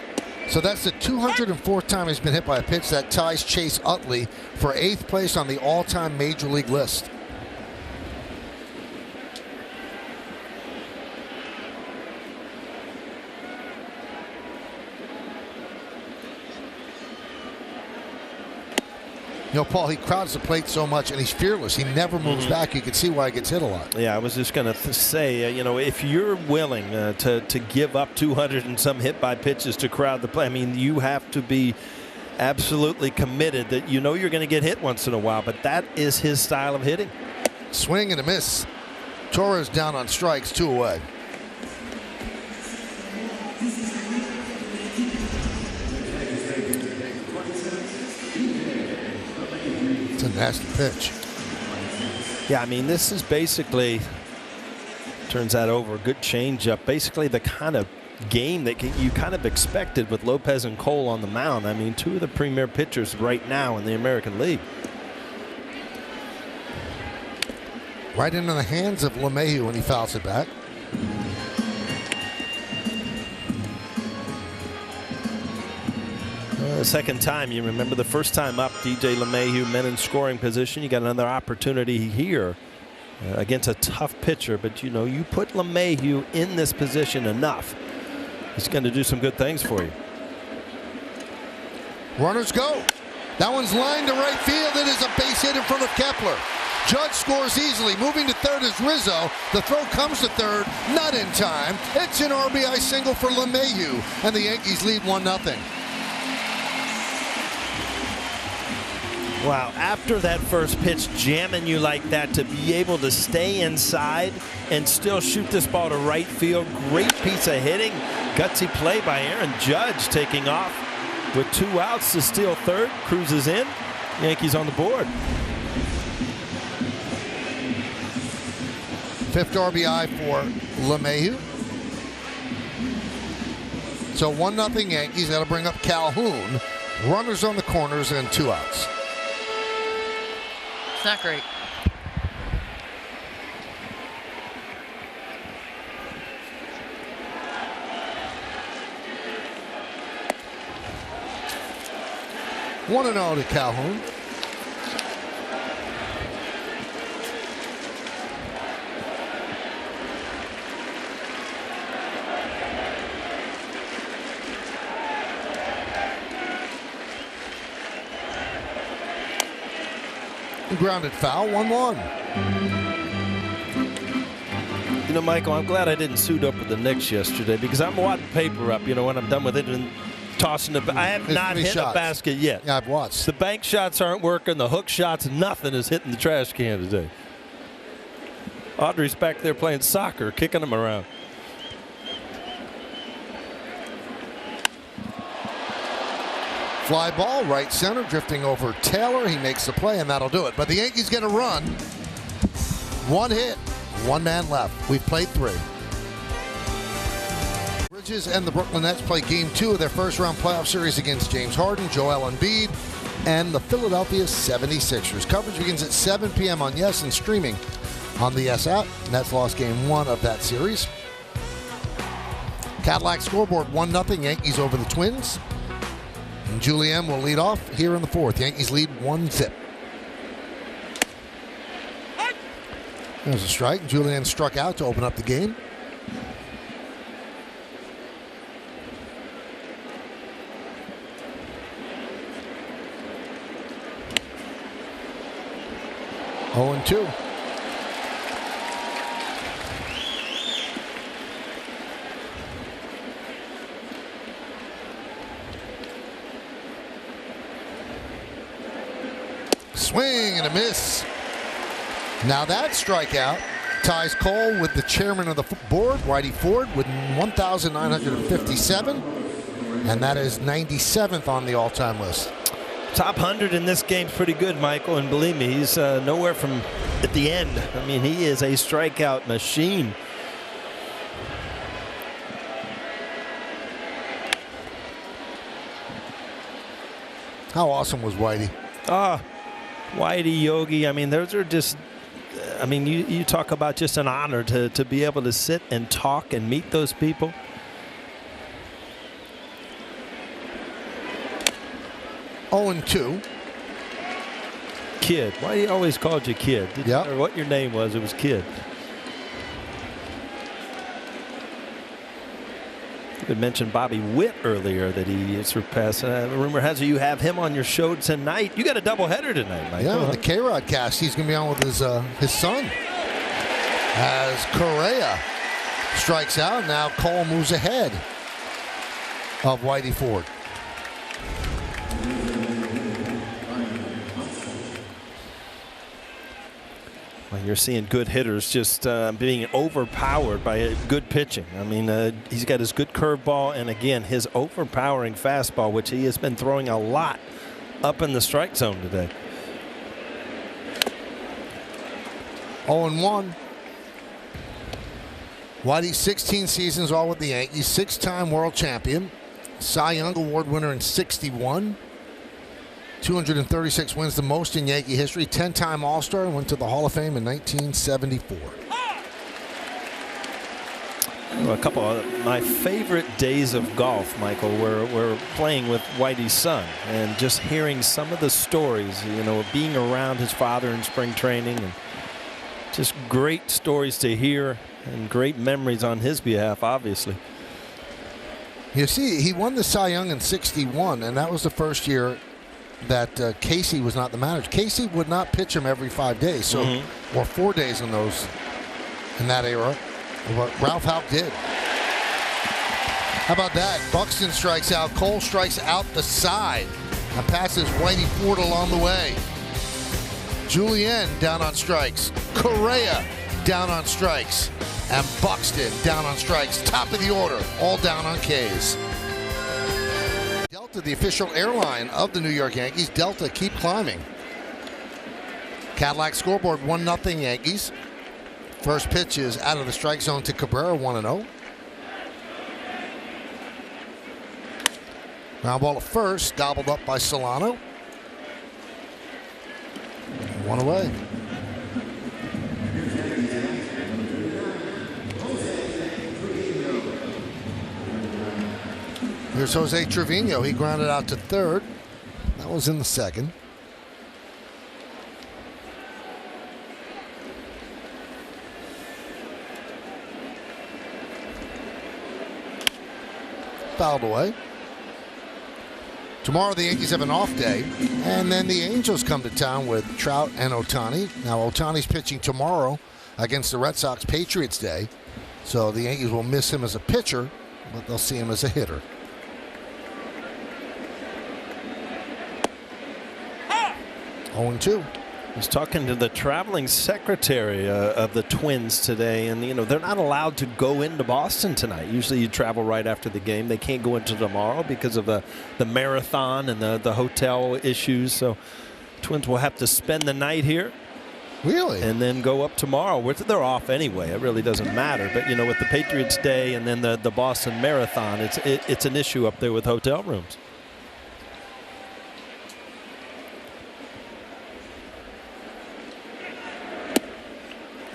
So that's the 204th time he's been hit by a pitch. That ties Chase Utley for 8th place on the all-time Major League list. You know, Paul, he crowds the plate so much, and he's fearless. He never moves back. You can see why he gets hit a lot. Yeah, I was just going to say, if you're willing to give up 200 and some hit by pitches to crowd the plate, I mean, you have to be absolutely committed that you're going to get hit once in a while, but that is his style of hitting. Swing and a miss. Torres down on strikes, 2 away. A nasty pitch. Yeah, I mean, this is basically, turns that over, good changeup. Basically the kind of game that you kind of expected with Lopez and Cole on the mound. I mean, 2 of the premier pitchers right now in the American League. Right into the hands of LeMahieu when he fouls it back. The second time, you remember the first time up, DJ LeMahieu, men in scoring position. You got another opportunity here against a tough pitcher, but you put LeMahieu in this position enough, he's going to do some good things for you. Runners go. That one's lined to right field. It is a base hit in front of Kepler. Judge scores easily. Moving to third is Rizzo. The throw comes to third, not in time. It's an RBI single for LeMahieu, and the Yankees lead 1-0. Wow, after that first pitch jamming you like that, to be able to stay inside and still shoot this ball to right field, great piece of hitting. Gutsy play by Aaron Judge, taking off with 2 outs to steal third. Cruises in. Yankees on the board. 5th RBI for LeMahieu. So 1-0 Yankees. That'll bring up Calhoun. Runners on the corners and 2 outs. Not great. One and all to Calhoun. Grounded foul, 1-1. Michael, I'm glad I didn't suit up with the Knicks yesterday, because I'm wadding paper up, when I'm done with it and tossing it. I have not hit a basket yet. Yeah, I've watched. The bank shots aren't working. The hook shots, nothing is hitting the trash can today. Audrey's back there playing soccer, kicking them around. Fly ball, right center, drifting over Taylor. He makes the play, and that'll do it. But the Yankees get a run. 1 hit, 1 man left. We've played 3. Bridges and the Brooklyn Nets play Game 2 of their first-round playoff series against James Harden, Joel Embiid, and the Philadelphia 76ers. Coverage begins at 7 p.m. on Yes and streaming on the Yes app. Nets lost Game 1 of that series. Cadillac scoreboard 1-0 Yankees over the Twins. And Julien will lead off here in the 4th. Yankees lead 1-0. There's a strike. Julien struck out to open up the game. Swing and a miss. Now that strikeout ties Cole with the chairman of the board, Whitey Ford, with 1,957. And that is 97th on the all-time list. Top 100 in this game's pretty good, Michael. And believe me, he's nowhere from at the end. I mean, he is a strikeout machine. How awesome was Whitey? Whitey, Yogi, I mean, those are just, I mean, you talk about just an honor to be able to sit and talk and meet those people. Oh, and 2. Kid. Whitey always called you Kid. Didn't matter what your name was, it was Kid. You had mentioned Bobby Witt earlier that he surpassed. Rumor has it you have him on your show tonight. You got a doubleheader tonight, Michael. Yeah, on the K-Rod cast. He's going to be on with his son. As Correa strikes out, now Cole moves ahead of Whitey Ford. Well, you're seeing good hitters just being overpowered by good pitching. I mean, he's got his good curveball and, again, his overpowering fastball, which he has been throwing a lot up in the strike zone today. 0-1. Whitey, 16 seasons all with the Yankees, 6-time world champion, Cy Young Award winner in '61. 236 wins, the most in Yankee history. 10-time All-Star, went to the Hall of Fame in 1974. Well, a couple of my favorite days of golf, Michael, were playing with Whitey's son and just hearing some of the stories, you know, being around his father in spring training, and just great stories to hear and great memories on his behalf, obviously. You see, he won the Cy Young in '61, and that was the first year that Casey was not the manager. Casey would not pitch him every 5 days, so or 4 days in that era. What Ralph Houck did. How about that? Buxton strikes out. Cole strikes out the side and passes Whitey Ford along the way. Julien down on strikes. Correa down on strikes. And Buxton down on strikes. Top of the order. All down on Ks. Delta, the official airline of the New York Yankees. Delta keep climbing. Cadillac scoreboard 1-0 Yankees. First pitch is out of the strike zone to Cabrera, 1-0. Ground ball at first, gobbled up by Solano. 1 away. Here's Jose Trevino. He grounded out to third. That was in the second. Fouled away. Tomorrow the Yankees have an off day, and then the Angels come to town with Trout and Ohtani. Now Ohtani's pitching tomorrow against the Red Sox, Patriots Day, so the Yankees will miss him as a pitcher, but they'll see him as a hitter. Ah! 0-2. I was talking to the traveling secretary of the Twins today, and you know they're not allowed to go into Boston tonight. Usually you travel right after the game. They can't go into tomorrow because of the marathon and the hotel issues. So Twins will have to spend the night here. Really? And then go up tomorrow. They're off anyway. It really doesn't matter. But you know, with the Patriots Day and then the Boston Marathon, it's an issue up there with hotel rooms.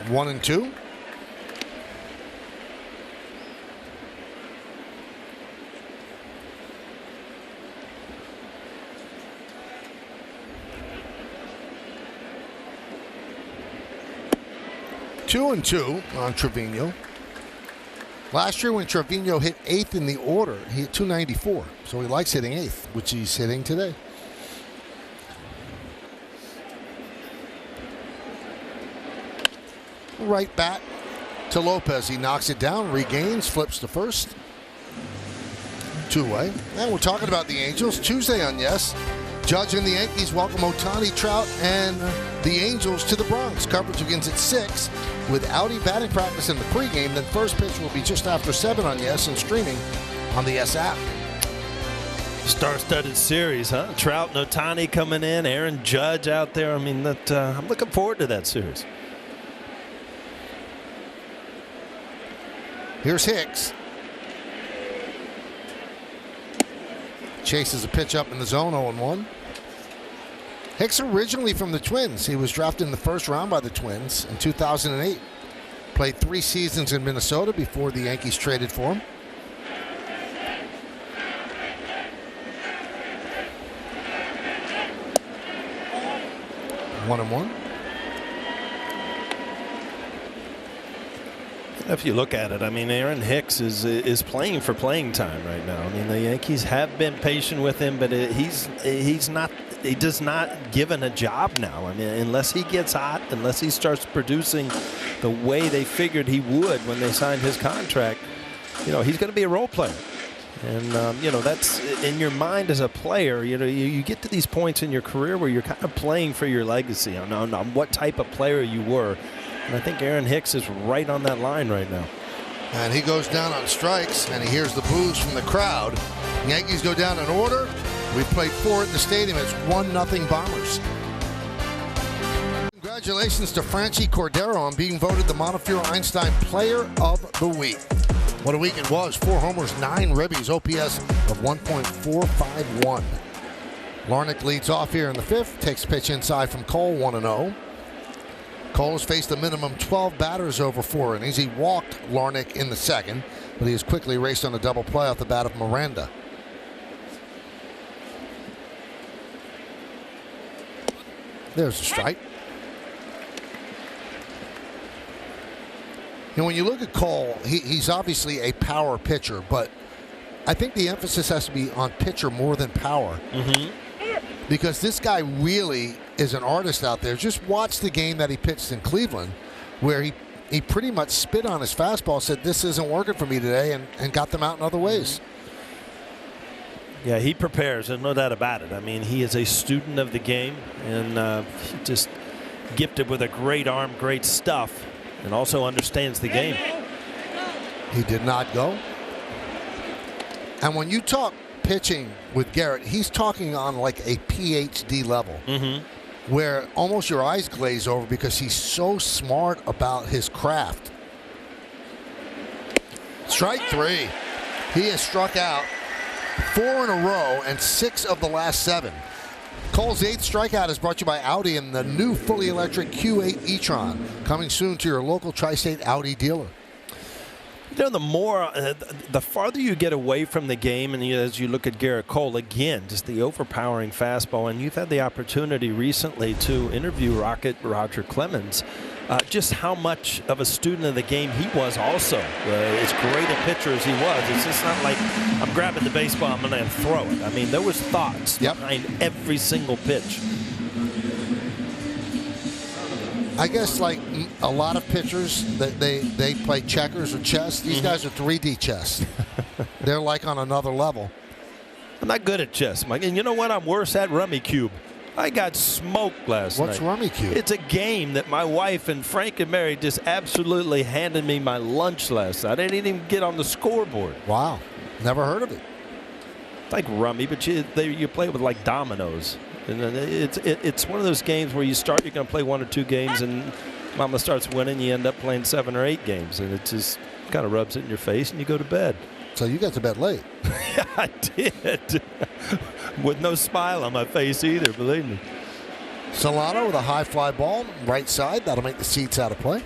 1-2. Two and two on Trevino. Last year when Trevino hit 8th in the order, he hit 294. So he likes hitting 8th, which he's hitting today. Right back to Lopez. He knocks it down, regains, flips to first. 2 away. And we're talking about the Angels. Tuesday on Yes. Judge and the Yankees welcome Ohtani, Trout, and the Angels to the Bronx. Coverage begins at 6 with Audi batting practice in the pregame. Then first pitch will be just after 7 on Yes and streaming on the Yes app. Star-studded series, huh? Trout and Ohtani coming in, Aaron Judge out there. I mean, I'm looking forward to that series. Here's Hicks. Chases a pitch up in the zone, 0-1. Hicks originally from the Twins. He was drafted in the first round by the Twins in 2008. Played 3 seasons in Minnesota before the Yankees traded for him. One and one. If you look at it, I mean, Aaron Hicks is playing for playing time right now. I mean, the Yankees have been patient with him, but he's not. He does not given a job now. I mean, unless he gets hot, unless he starts producing the way they figured he would when they signed his contract, he's going to be a role player. And that's in your mind as a player. You get to these points in your career where you're kind of playing for your legacy on what type of player you were. And I think Aaron Hicks is right on that line right now. And he goes down on strikes, and he hears the boos from the crowd. Yankees go down in order. We played 4 at the stadium. It's 1-0 Bombers. Congratulations to Franchi Cordero on being voted the Montefiore Einstein Player of the Week. What a week it was. 4 homers, 9 ribbies, OPS of 1.451. Larnach leads off here in the 5th. Takes pitch inside from Cole, 1-0. Cole has faced a minimum 12 batters over 4 innings. He walked Larnach in the 2nd, but he is quickly raced on a double play off the bat of Miranda. There's a strike. And when you look at Cole, he's obviously a power pitcher, but I think the emphasis has to be on pitcher more than power. Mm-hmm. Because this guy really is an artist out there. Just watch the game that he pitched in Cleveland, where he pretty much spit on his fastball, said, this isn't working for me today, and got them out in other ways. Yeah, he prepares, there's no doubt about it. I mean, he is a student of the game, and just gifted with a great arm, great stuff, and also understands the game. He did not go. And when you talk pitching with Garrett, he's talking on like a PhD level, where almost your eyes glaze over because he's so smart about his craft. Strike 3. He has struck out 4 in a row and 6 of the last 7. Cole's 8th strikeout is brought to you by Audi and the new fully electric Q8 e-tron, coming soon to your local Tri-State Audi dealer. The farther you get away from the game, and as you look at Garrett Cole, again, just the overpowering fastball, and you've had the opportunity recently to interview Roger Clemens, just how much of a student of the game he was also. As great a pitcher as he was, it's just not like I'm grabbing the baseball, I'm going to throw it. I mean, there was thoughts behind every single pitch. I guess like a lot of pitchers, that they play checkers or chess. These guys are 3D chess. They're like on another level. I'm not good at chess, Mike. And you know what? I'm worse at Rummy Cube. I got smoked last night. What's Rummy Cube? It's a game that my wife and Frank and Mary just absolutely handed me my lunch last night. I didn't even get on the scoreboard. Wow. Never heard of it. It's like Rummy, but you play it with like dominoes. And it's one of those games where you start, you're going to play 1 or 2 games, and Mama starts winning, you end up playing 7 or 8 games, and it just kind of rubs it in your face, and you go to bed. So you got to bed late. Yeah, I did. With no smile on my face either, believe me. Solano with a high fly ball, right side. That'll make the seats out of play.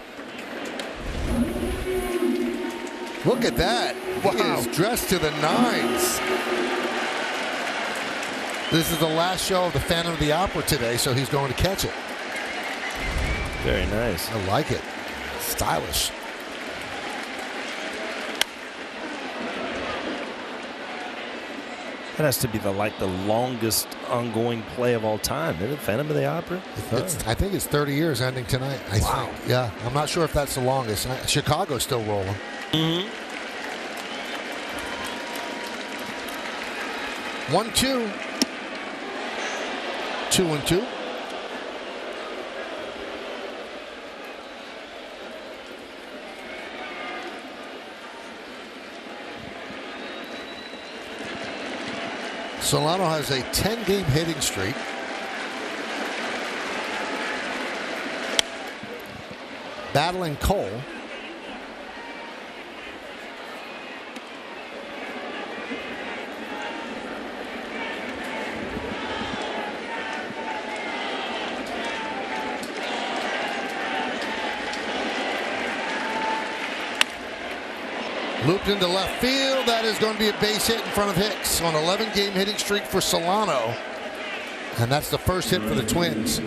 Look at that. Wow. He is dressed to the nines. This is the last show of the Phantom of the Opera today, so he's going to catch it. Very nice. I like it. Stylish. That has to be the longest ongoing play of all time, isn't it? Phantom of the Opera? I think it's 30 years ending tonight. I think. Yeah, I'm not sure if that's the longest. Chicago's still rolling. Mm-hmm. 1-2. 2-2. Solano has a 10-game hitting streak. Battling Cole. Looped into left field. That is going to be a base hit in front of Hicks on an 11-game hitting streak for Solano. And that's the first hit for the Twins.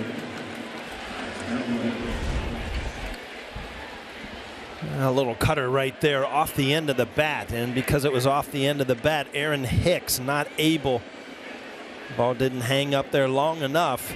A little cutter right there off the end of the bat. And because it was off the end of the bat, Aaron Hicks not able. Ball didn't hang up there long enough.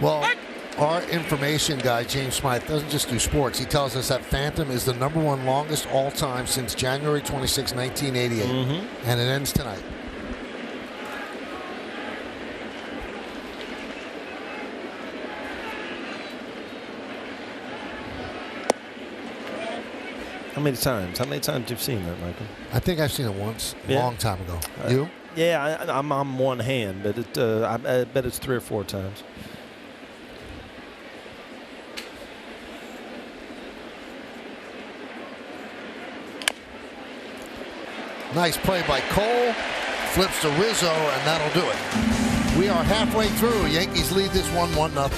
Well, our information guy, James Smythe, doesn't just do sports. He tells us that Phantom is the #1 longest all-time since January 26, 1988. And it ends tonight. How many times? How many times have you seen that, Michael? I think I've seen it once, a long time ago. You? Yeah, I'm on one hand, but I bet it's 3 or 4 times. Nice play by Cole. Flips to Rizzo, and that'll do it. We are halfway through. Yankees lead this one 1-0.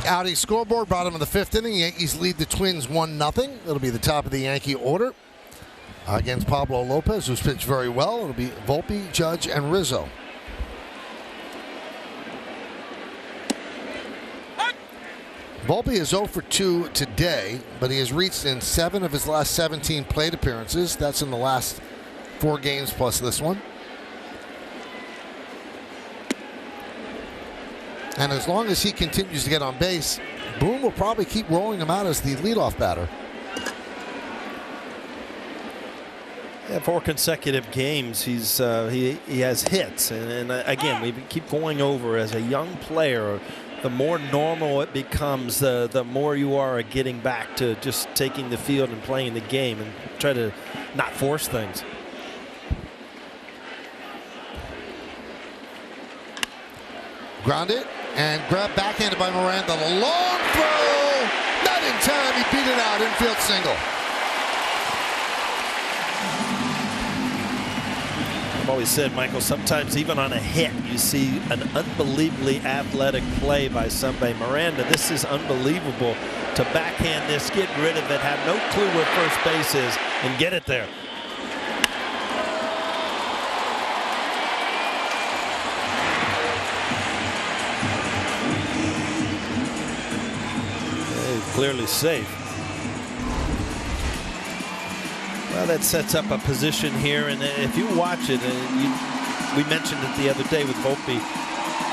Audi scoreboard, bottom of the 5th inning. Yankees lead the Twins 1-0. It'll be the top of the Yankee order against Pablo Lopez, who's pitched very well. It'll be Volpe, Judge, and Rizzo. Volpe is 0 for 2 today, but he has reached in 7 of his last 17 plate appearances. That's in the last 4 games plus this one. And as long as he continues to get on base, Boone will probably keep rolling him out as the leadoff batter. Yeah, 4 consecutive games. He has hits, and again, we keep going over as a young player. The more normal it becomes, the more you are getting back to just taking the field and playing the game and try to not force things. Grounded and grabbed backhanded by Miranda. The long throw, not in time. He beat it out. Infield single. I've always said, Michael, sometimes even on a hit, you see an unbelievably athletic play by somebody. Miranda, this is unbelievable to backhand this, get rid of it, have no clue where first base is, and get it there. Clearly safe. Well, that sets up a position here, and if you watch it, we mentioned it the other day with Volpe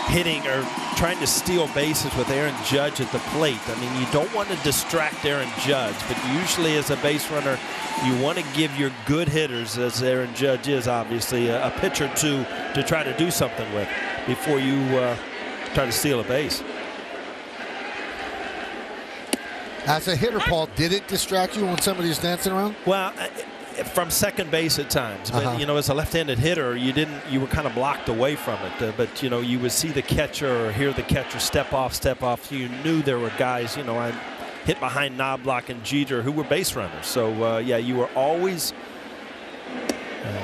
hitting or trying to steal bases with Aaron Judge at the plate. I mean, you don't want to distract Aaron Judge, but usually as a base runner, you want to give your good hitters, as Aaron Judge is obviously, a pitch or two to try to do something with before you try to steal a base. As a hitter, Paul, did it distract you when somebody's dancing around? Well, from second base at times, but you know, as a left-handed hitter, you were kind of blocked away from it. But you know, you would see the catcher or hear the catcher step off. So you knew there were guys. You know, I hit behind Knobloch and Jeter who were base runners. So yeah, you were always.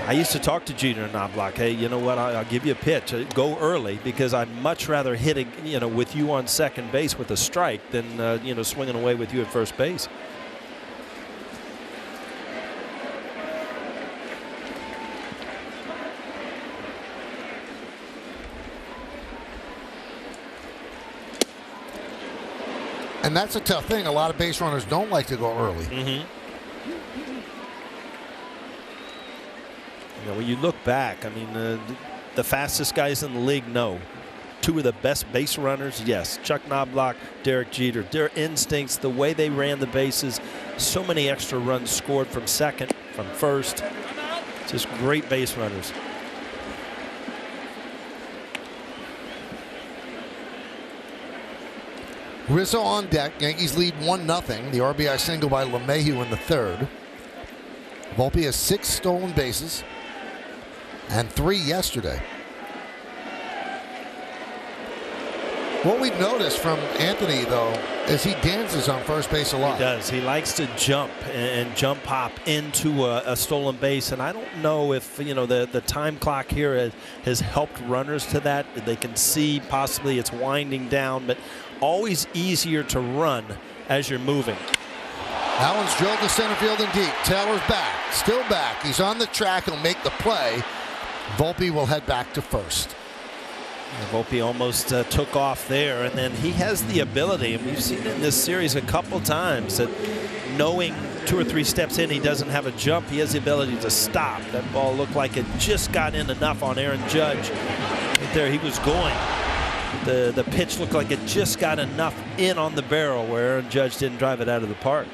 I used to talk to Jeter and Knobloch. Hey, you know what? I'll give you a pitch. Go early, because I'd much rather hit with you on second base with a strike than swinging away with you at first base. And that's a tough thing. A lot of base runners don't like to go early. You know, when you look back, I mean, the fastest guys in the league, no. Two of the best base runners, yes. Chuck Knobloch, Derek Jeter. Their instincts, the way they ran the bases, so many extra runs scored from second, from first. Just great base runners. Rizzo on deck. Yankees lead 1-0. The RBI single by LeMahieu in the third. Volpe has 6 stolen bases and 3 yesterday. What we've noticed from Anthony, though, is he dances on first base a lot. He does. He likes to jump and jump hop into a stolen base. And I don't know if, you know, the time clock here has helped runners to that. They can see possibly it's winding down, but always easier to run as you're moving. That one's drilled to center field and deep. Taylor's back. Still back. He's on the track. He'll make the play. Volpe will head back to first. Volpe almost took off there, and then he has the ability, and we've seen it in this series a couple times, that knowing 2 or 3 steps in he doesn't have a jump, he has the ability to stop. That ball looked like it just got in enough on Aaron Judge. Right there he was going. The pitch looked like it just got enough in on the barrel where Aaron Judge didn't drive it out of the park.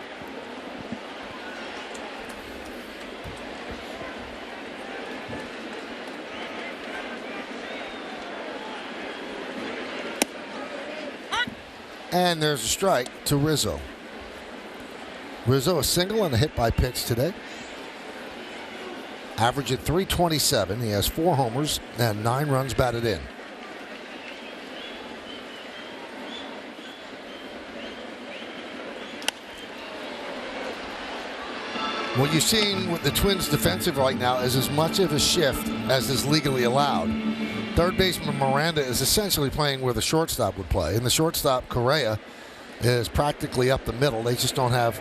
And there's a strike to Rizzo. Rizzo a single and a hit by pitch today. Average at .327. He has 4 homers and 9 runs batted in. What you're seeing with the Twins defensive right now is as much of a shift as is legally allowed. Third baseman Miranda is essentially playing where the shortstop would play. And the shortstop, Correa, is practically up the middle. They just don't have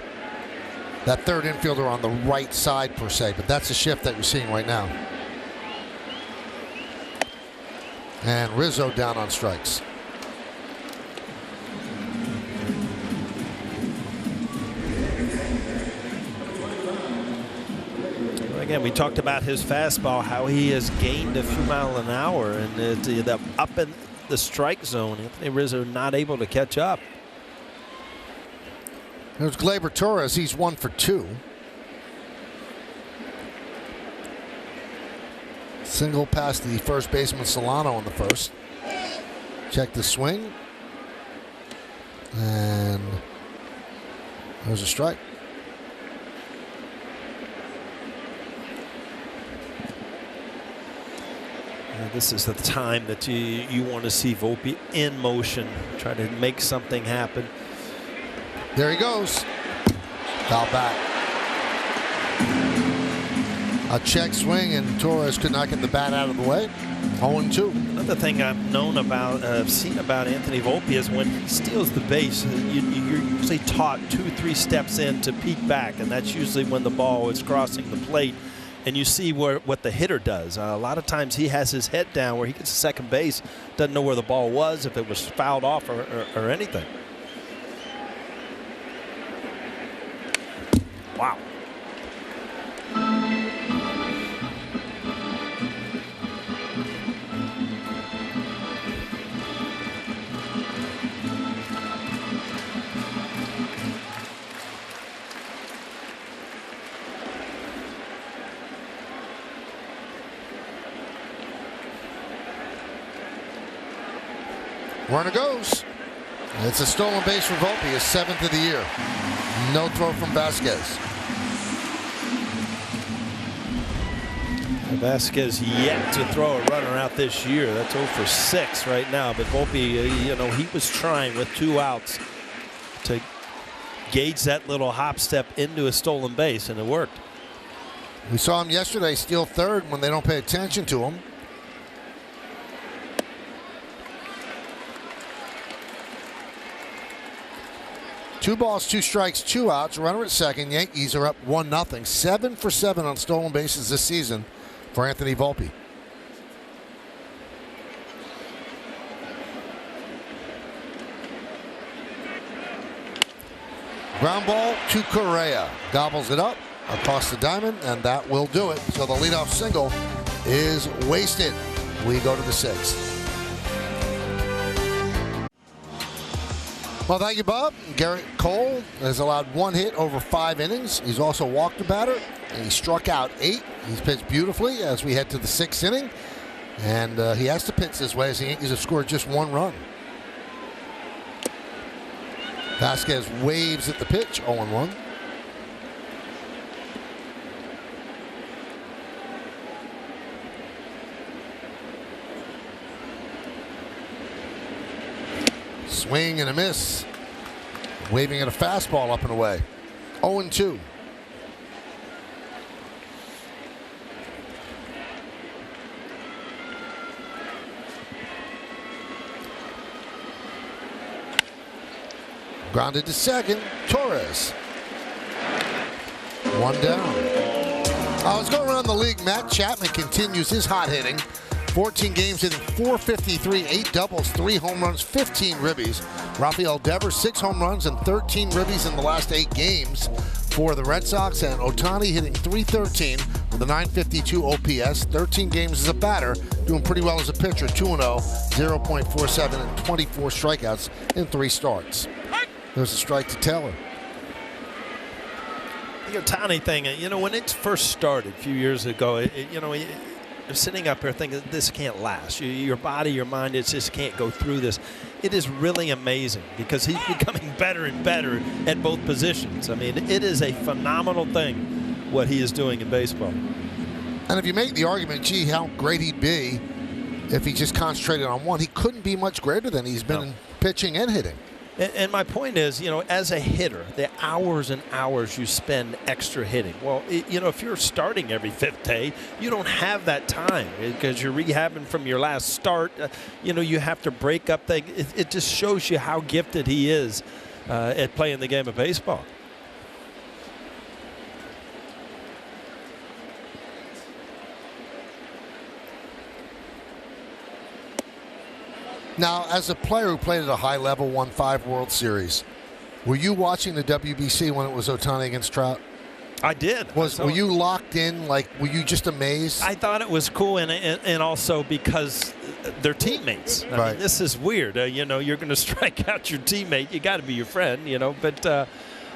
that third infielder on the right side per se. But that's the shift that you're seeing right now. And Rizzo down on strikes. Again, we talked about his fastball, how he has gained a few miles an hour, and up in the strike zone, Anthony Rizzo not able to catch up. There's Gleyber Torres. He's 1 for 2. Single past the first baseman Solano in the first. Check the swing. And there's a strike. This is the time that you want to see Volpe in motion, try to make something happen. There he goes. Foul back. A check swing, and Torres could not get the bat out of the way. 0-2. Another thing I've seen about Anthony Volpe is when he steals the base, you're usually taught 2-3 steps in to peek back, and that's usually when the ball is crossing the plate. And you see what the hitter does. A lot of times he has his head down where he gets to second base, doesn't know where the ball was, if it was fouled off or anything. Wow. Runner goes. It's a stolen base for Volpe, his 7th of the year. No throw from Vasquez. Vasquez yet to throw a runner out this year. That's 0 for 6 right now. But Volpe, he was trying with 2 outs to gauge that little hop step into a stolen base, and it worked. We saw him yesterday steal third when they don't pay attention to him. Two balls, 2 strikes, 2 outs. Runner at second. Yankees are up 1-0. 7 for 7 on stolen bases this season for Anthony Volpe. Ground ball to Correa. Gobbles it up. across the diamond, and that will do it. So the leadoff single is wasted. We go to the 6th. Well, thank you, Bob. Garrett Cole has allowed 1 hit over 5 innings. He's also walked a batter, and he struck out 8. He's pitched beautifully as we head to the 6th inning. And he has to pitch this way as the Yankees have scored just 1 run. Vasquez waves at the pitch, 0-1. Swing and a miss. Waving at a fastball up and away. 0-2. Grounded to second. Torres. 1 down. Let's go around the league. Matt Chapman continues his hot hitting. 14 games hitting .453, 8 doubles, 3 home runs, 15 ribbies. Rafael Devers, 6 home runs and 13 ribbies in the last 8 games for the Red Sox. And Ohtani hitting .313 with a .952 OPS. 13 games as a batter, doing pretty well as a pitcher. 2-0, 0.47, and 24 strikeouts in 3 starts. There's a strike to Taylor. The Ohtani thing, when it first started a few years ago, you're sitting up here thinking this can't last. Your body, your mind, it just can't go through this. It is really amazing because he's becoming better and better at both positions. I mean, it is a phenomenal thing what he is doing in baseball. And if you make the argument, gee, how great he'd be if he just concentrated on one, he couldn't be much greater than he's been in pitching and hitting. And my point is, as a hitter, the hours and hours you spend extra hitting. Well, if you're starting every 5th day, you don't have that time because you're rehabbing from your last start. You have to break up things. It just shows you how gifted he is at playing the game of baseball. Now, as a player who played at a high level, won 5 World Series, were you watching the WBC when it was Ohtani against Trout? I did. Were you locked in? Were you just amazed? I thought it was cool, and also because they're teammates. I mean, this is weird. You're going to strike out your teammate. You got to be your friend, But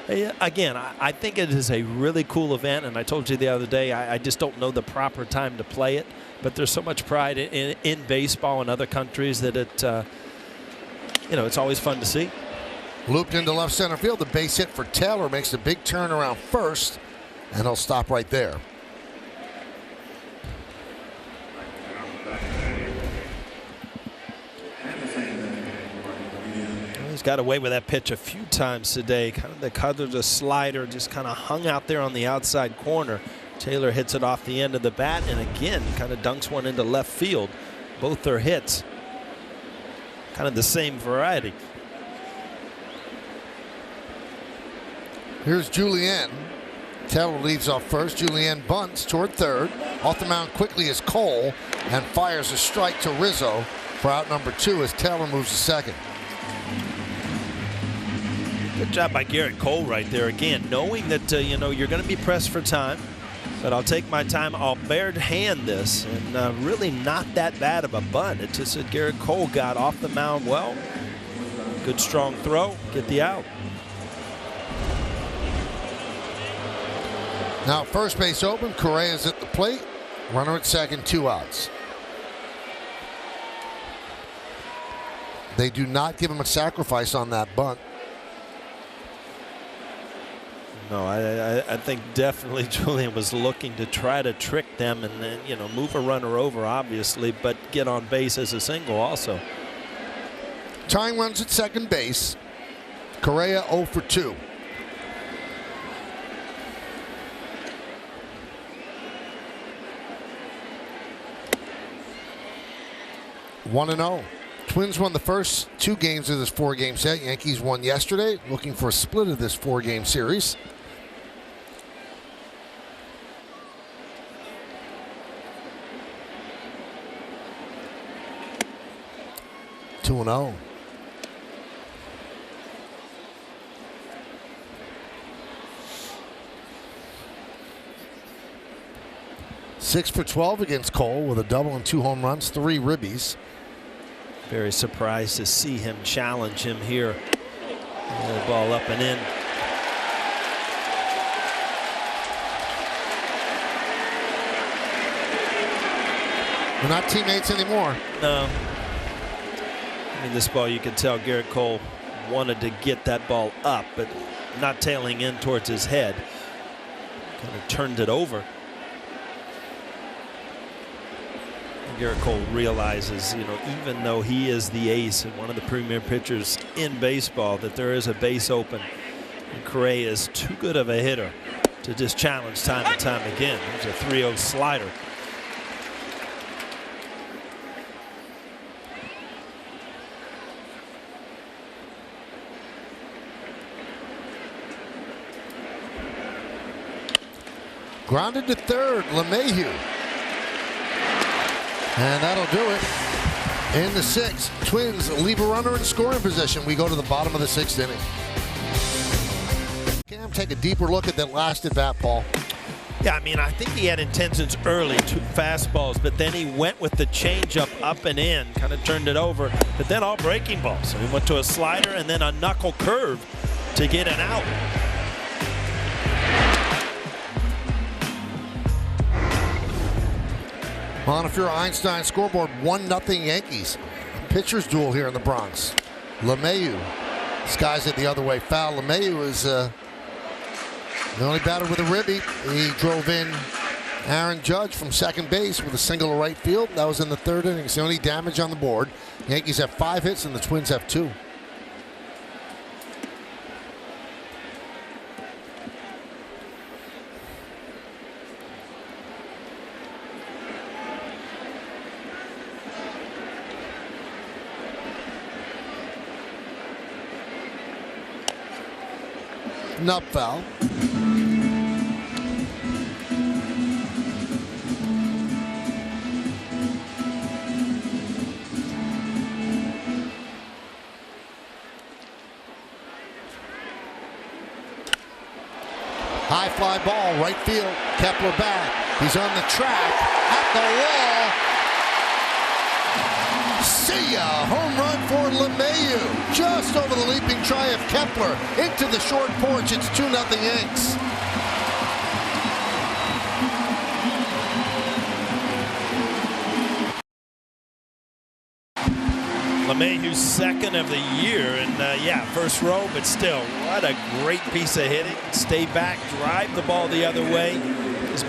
again, I think it is a really cool event, and I told you the other day, I just don't know the proper time to play it. But there's so much pride in baseball in other countries that it's always fun to see. Looped into left center field. The base hit for Taylor makes a big turn around first, and he'll stop right there. He's got away with that pitch a few times today. Kind of the cutter, a slider, just kind of hung out there on the outside corner. Taylor hits it off the end of the bat, and again, kind of dunks one into left field. Both are hits. Kind of the same variety. Here's Julien. Taylor leads off first. Julien bunts toward third. Off the mound quickly is Cole and fires a strike to Rizzo for out number 2 as Taylor moves to second. Good job by Garrett Cole right there. Again, knowing that, you're going to be pressed for time. But I'll take my time. I'll bare hand this, and really not that bad of a bunt. It's just that Garrett Cole got off the mound well. Good strong throw. Get the out. Now first base open. Correa's at the plate. Runner at second. 2 outs. They do not give him a sacrifice on that bunt. No, I think definitely Julien was looking to try to trick them and then, move a runner over, obviously, but get on base as a single also. Tying runs at second base. Correa 0 for 2. One and 0. Twins won the first 2 games of this 4-game set. Yankees won yesterday, looking for a split of this 4-game series. Two and 0. 6 for 12 against Cole with a double and 2 home runs, 3 ribbies. Very surprised to see him challenge him here. The ball up and in. They're not teammates anymore. No. I mean, this ball, you can tell Garrett Cole wanted to get that ball up, but not tailing in towards his head. Kind of turned it over. Garrett Cole realizes, you know, even though he is the ace and one of the premier pitchers in baseball, that there is a base open. And Correa is too good of a hitter to just challenge time and time again. There's a 3-0 slider. Grounded to third, LeMahieu. And that'll do it. In the 6th, Twins leave a runner in scoring position. We go to the bottom of the 6th inning. Cam, take a deeper look at that last at bat, Paul. Yeah, I mean, I think he had intentions early, 2 fastballs, but then he went with the changeup up and in, kind of turned it over, but then all breaking balls. So he went to a slider and then a knuckle curve to get an out. On a Fuhrer Einstein scoreboard, 1-0 Yankees. Pitcher's duel here in the Bronx. LeMahieu skies it the other way. Foul. LeMahieu is the only batter with a ribby. He drove in Aaron Judge from second base with a single to right field. That was in the 3rd inning. It's the only damage on the board. Yankees have 5 hits and the Twins have 2. Nub foul. High fly ball, right field. Kepler back. He's on the track, at the wall. See ya! Home run for LeMahieu. Just over the leaping try of Kepler into the short porch. It's 2-0 Yanks. LeMahieu's 2nd of the year, and yeah, first row, but still, what a great piece of hitting. Stay back, drive the ball the other way. He's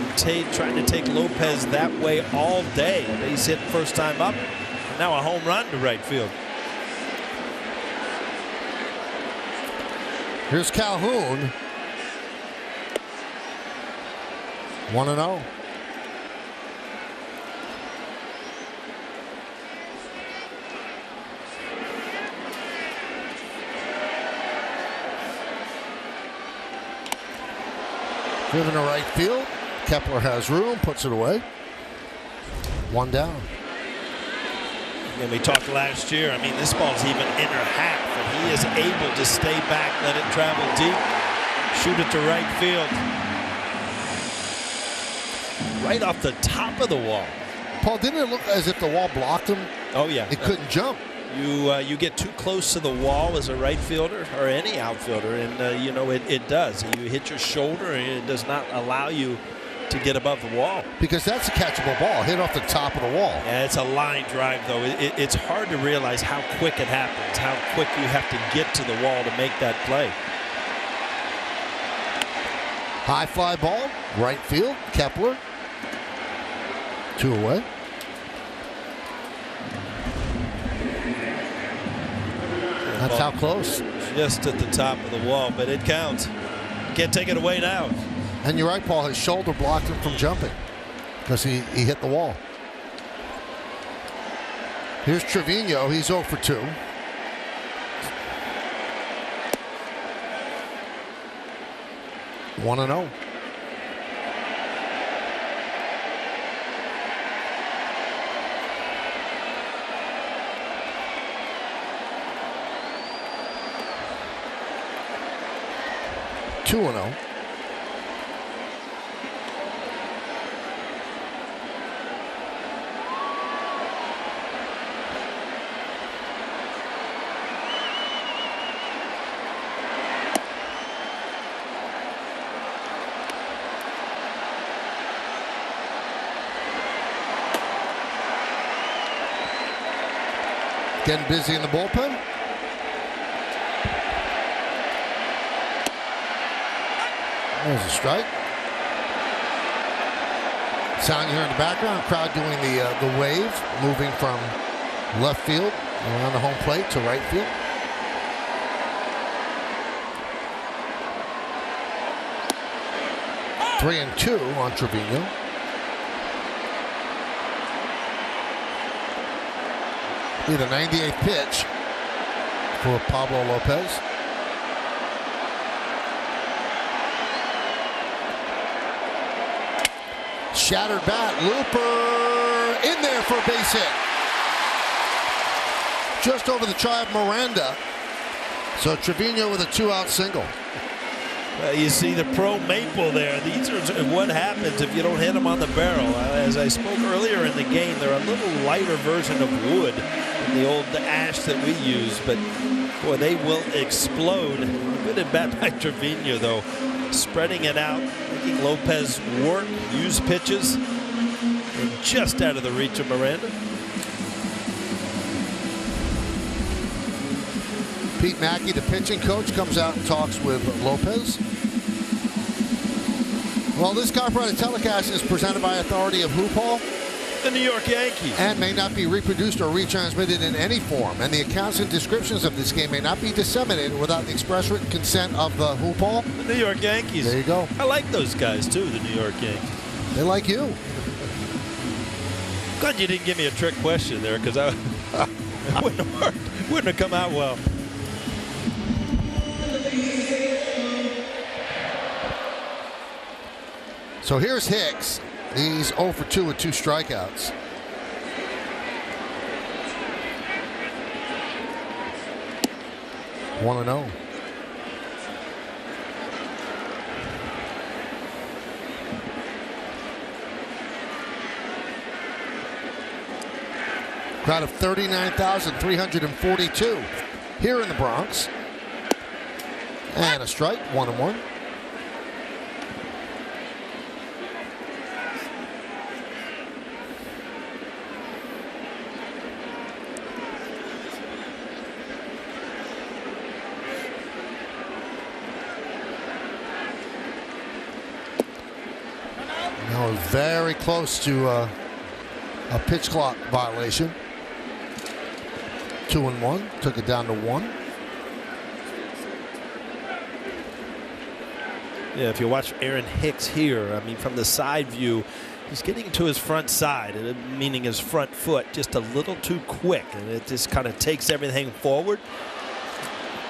trying to take Lopez that way all day. Base hit first time up, and now a home run to right field. Here's Calhoun. 1-0. Driven to right field. Kepler has room, puts it away. 1 down. And we talked last year, I mean, this ball's even inner half, and he is able to stay back, let it travel deep, shoot it to right field. Right off the top of the wall. Paul, didn't it look as if the wall blocked him? Oh, yeah. It couldn't jump. You get too close to the wall as a right fielder or any outfielder, and you know it does. You hit your shoulder, and it does not allow you to get above the wall. Because that's a catchable ball, hit off the top of the wall. Yeah, it's a line drive, though. It's hard to realize how quick it happens, how quick you have to get to the wall to make that play. High fly ball, right field, Kepler. 2 away. That's how close. Just at the top of the wall, but it counts. Can't take it away now. And you're right, Paul. His shoulder blocked him from jumping because he hit the wall. Here's Trevino. He's 0 for 2. One and 0. Getting busy in the bullpen. There's a strike. Sound you hear in the background, crowd doing the wave, moving from left field around the home plate to right field. Three and two on Trevino. Be the 98th pitch for Pablo Lopez. Shattered bat, Looper in there for a base hit. Just over the try of Miranda. So Trevino with a 2-out single. You see the pro maple there. These are what happens if you don't hit them on the barrel. As I spoke earlier in the game, they're a little lighter version of wood than the old ash that we use. But, boy, they will explode. Good at bat by Trevino, though. Spreading it out, making Lopez work, use pitches, and just out of the reach of Miranda. Pete Mackey, the pitching coach, comes out and talks with Lopez. Well, this copyrighted telecast is presented by authority of who, Paul? The New York Yankees. And may not be reproduced or retransmitted in any form. And the accounts and descriptions of this game may not be disseminated without the express written consent of the who, Paul? The New York Yankees. There you go. I like those guys, too, the New York Yankees. They like you. Glad you didn't give me a trick question there, because I wouldn't have come out well. So here's Hicks. He's 0 for 2 with 2 strikeouts. One and 0. Crowd of 39,342 here in the Bronx. And a strike, 1-1. Very close to a pitch clock violation. 2-1. Took it down to 1. Yeah, if you watch Aaron Hicks here, I mean, from the side view, he's getting to his front side, meaning his front foot, just a little too quick, and it just kind of takes everything forward.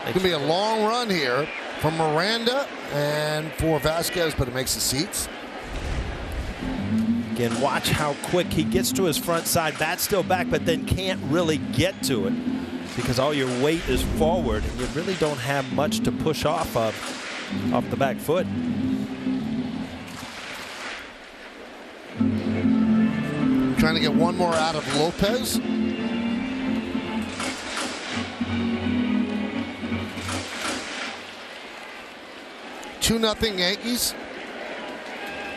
It's going to be a long run here from Miranda and for Vasquez, but it makes the seats. Again, watch how quick he gets to his front side. Bat's still back, but then can't really get to it because all your weight is forward, and you really don't have much to push off the back foot. Trying to get one more out of Lopez. Two 2-0 Yankees.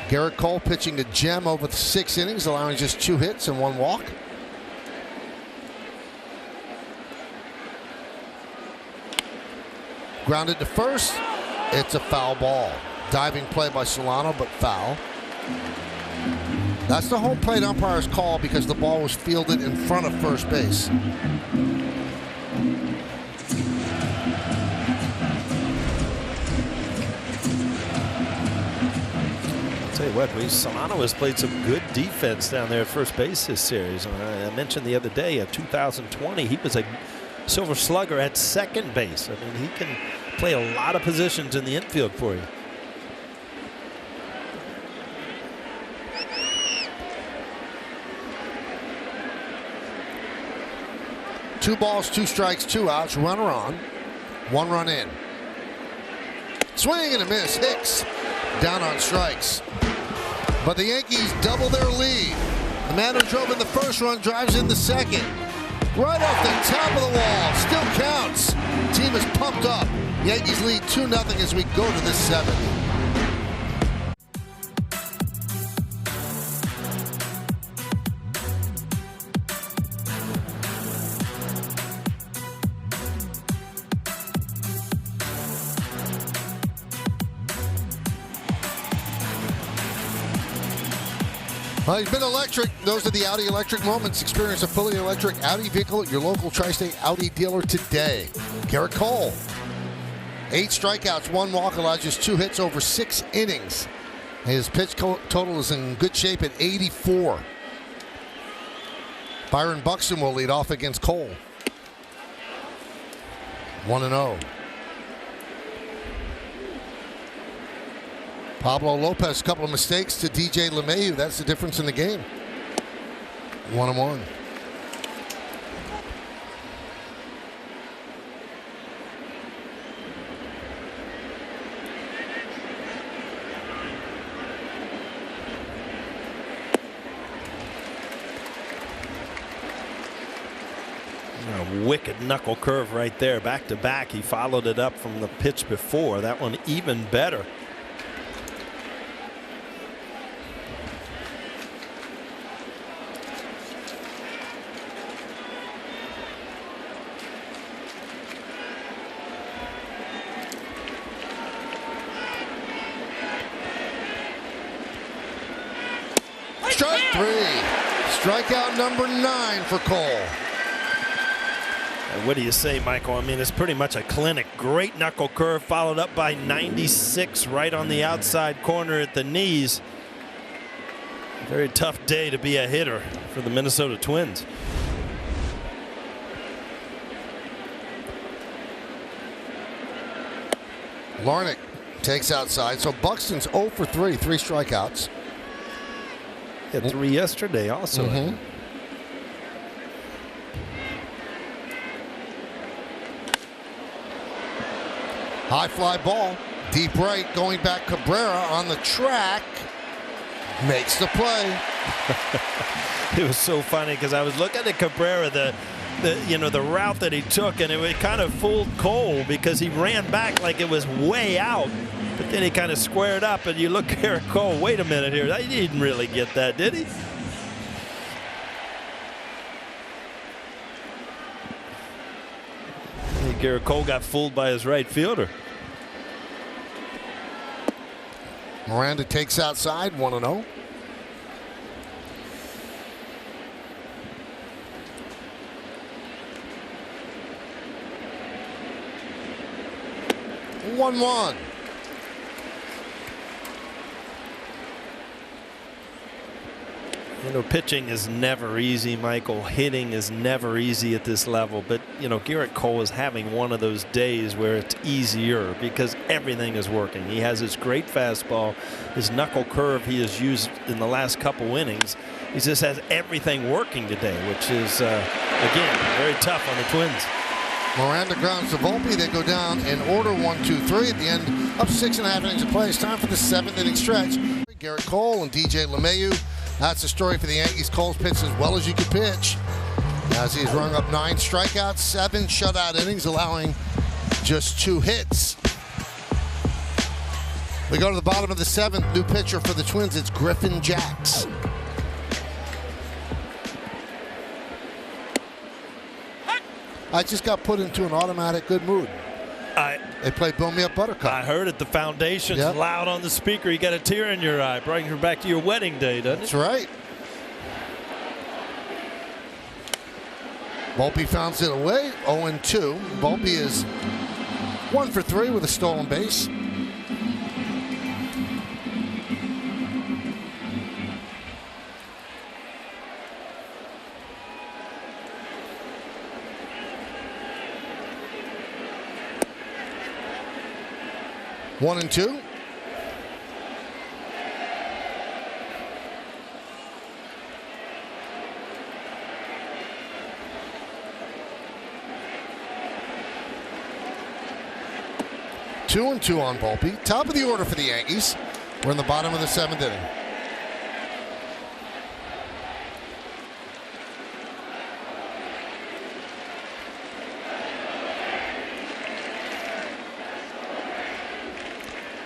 Garrett Cole pitching a gem over the 6 innings, allowing just 2 hits and 1 walk. Grounded to first. It's a foul ball. Diving play by Solano, but foul. That's the home plate umpire's call because the ball was fielded in front of first base. Tell you what, Solano has played some good defense down there at first base this series. I mentioned the other day, in 2020, he was a Silver Slugger at second base. I mean, he can play a lot of positions in the infield for you. Two balls, 2 strikes, 2 outs. Runner on. 1 run in. Swing and a miss. Hicks down on strikes. But the Yankees double their lead. The man who drove in the first run drives in the second. Right off the top of the wall. Still counts. Team is pumped up. Yankees lead 2-0 as we go to this 7th. Well, he's been electric. Those are the Audi electric moments. Experience a fully electric Audi vehicle at your local Tri-State Audi dealer today. Garrett Cole, 8 strikeouts, 1 walk, allows just 2 hits over 6 innings. His pitch total is in good shape at 84. Byron Buxton will lead off against Cole. 1-0. Pablo Lopez, a couple of mistakes to DJ LeMahieu. That's the difference in the game. 1-1. A wicked knuckle curve right there, back to back. He followed it up from the pitch before. That one even better. Strike 3. Strikeout number 9 for Cole. What do you say, Michael? I mean, it's pretty much a clinic. Great knuckle curve followed up by 96 right on the outside corner at the knees. Very tough day to be a hitter for the Minnesota Twins. Larnach takes outside. So Buxton's 0 for 3, 3 strikeouts. He had 3 yesterday also. High fly ball, deep right, going back. Cabrera on the track, makes the play. It was so funny because I was looking at Cabrera, the route that he took, and it kind of fooled Cole because he ran back like it was way out, but then he kind of squared up, and you look here at Cole. Wait a minute here, he didn't really get that, did he? Garrett Cole got fooled by his right fielder. Miranda takes outside, 1-0. One. You know, pitching is never easy, Michael. Hitting is never easy at this level. But, you know, Garrett Cole is having one of those days where it's easier because everything is working. He has his great fastball, his knuckle curve he has used in the last couple innings. He just has everything working today, which is, again, very tough on the Twins. Miranda grounds to Volpe. They go down in order, 1-2-3 at the end of 6.5 innings of play. It's time for the 7th inning stretch. Garrett Cole and DJ LeMahieu. That's the story for the Yankees. Cole's pitched as well as you could pitch, as he's rung up 9 strikeouts, 7 shutout innings, allowing just 2 hits. We go to the bottom of the 7th. New pitcher for the Twins. It's Griffin Jacks. I just got put into an automatic good mood. They played Blow Me Up Buttercup. I heard it. The foundation's Yep. loud on the speaker. You got a tear in your eye. Bring her back to your wedding day, doesn't it? That's right. Volpe fouls it away, 0-2. Volpe is 1 for 3 with a stolen base. One and 2. Two and 2 on Volpe. Top of the order for the Yankees. We're in the bottom of the 7th inning.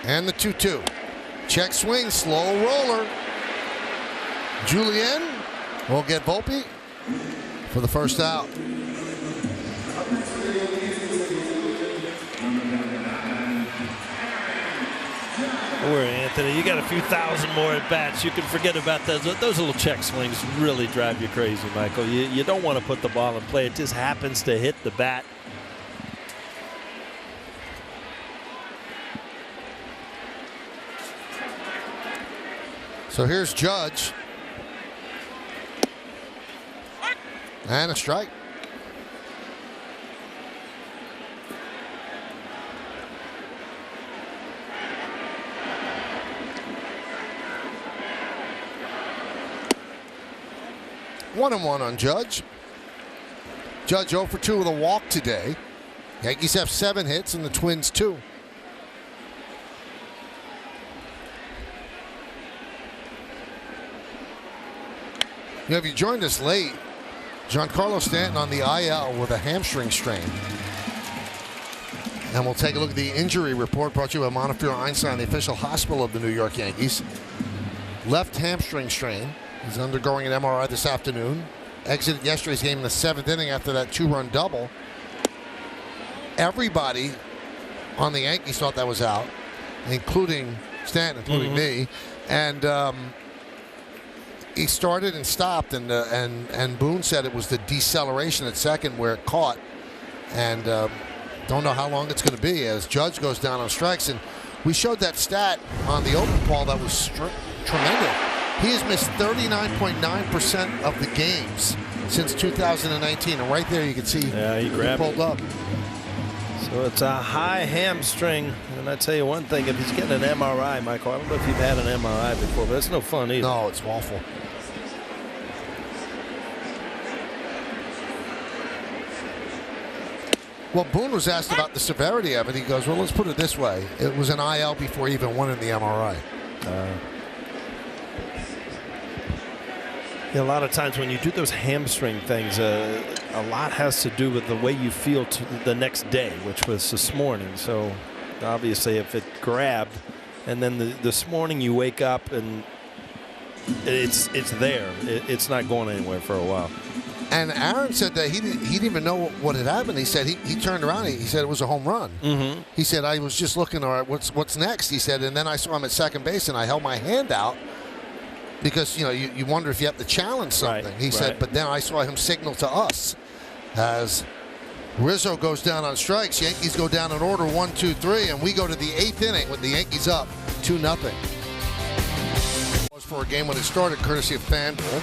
And the 2-2. Check swing, slow roller. Julien will get Volpe for the first out. Where, Anthony, you got a few thousand more at bats. You can forget about those. Those little check swings really drive you crazy, Michael. You don't want to put the ball in play. It just happens to hit the bat. So here's Judge. And a strike. One and one on Judge. Judge 0 for 2 with a walk today. Yankees have 7 hits and the Twins 2. You know, if you joined us late, Giancarlo Stanton on the IL with a hamstring strain. And we'll take a look at the injury report brought to you by Montefiore Einstein, the official hospital of the New York Yankees. Left hamstring strain. He's undergoing an MRI this afternoon. Exited yesterday's game in the 7th inning after that 2-run double. Everybody on the Yankees thought that was out, including Stanton, including me. And he started and stopped, and Boone said it was the deceleration at second where it caught. And don't know how long it's going to be as Judge goes down on strikes. And we showed that stat on the open ball that was tremendous. He has missed 39.9% of the games since 2019. And right there you can see he grabbed pulled up. So it's a high hamstring. And I tell you one thing, if he's getting an MRI, Michael, I don't know if you've had an MRI before, but it's no fun either. No, it's awful. Well, Boone was asked about the severity of it. He goes, well, let's put it this way. It was an IL before he even went in the MRI. A lot of times when you do those hamstring things, a lot has to do with the way you feel the next day, which was this morning. So obviously if it grabbed and then this morning you wake up and it's there. It's not going anywhere for a while. And Aaron said that he didn't even know what had happened. He said he turned around. He said it was a home run. Mm-hmm. He said, I was just looking, all right, what's next? He said, and then I saw him at second base and I held my hand out because, you know, you wonder if you have to challenge something. Right, He said, but then I saw him signal to us as Rizzo goes down on strikes. Yankees go down in order 1, 2, 3, and we go to the 8th inning with the Yankees up 2-0. Was for a game when it started, courtesy of FanDuel.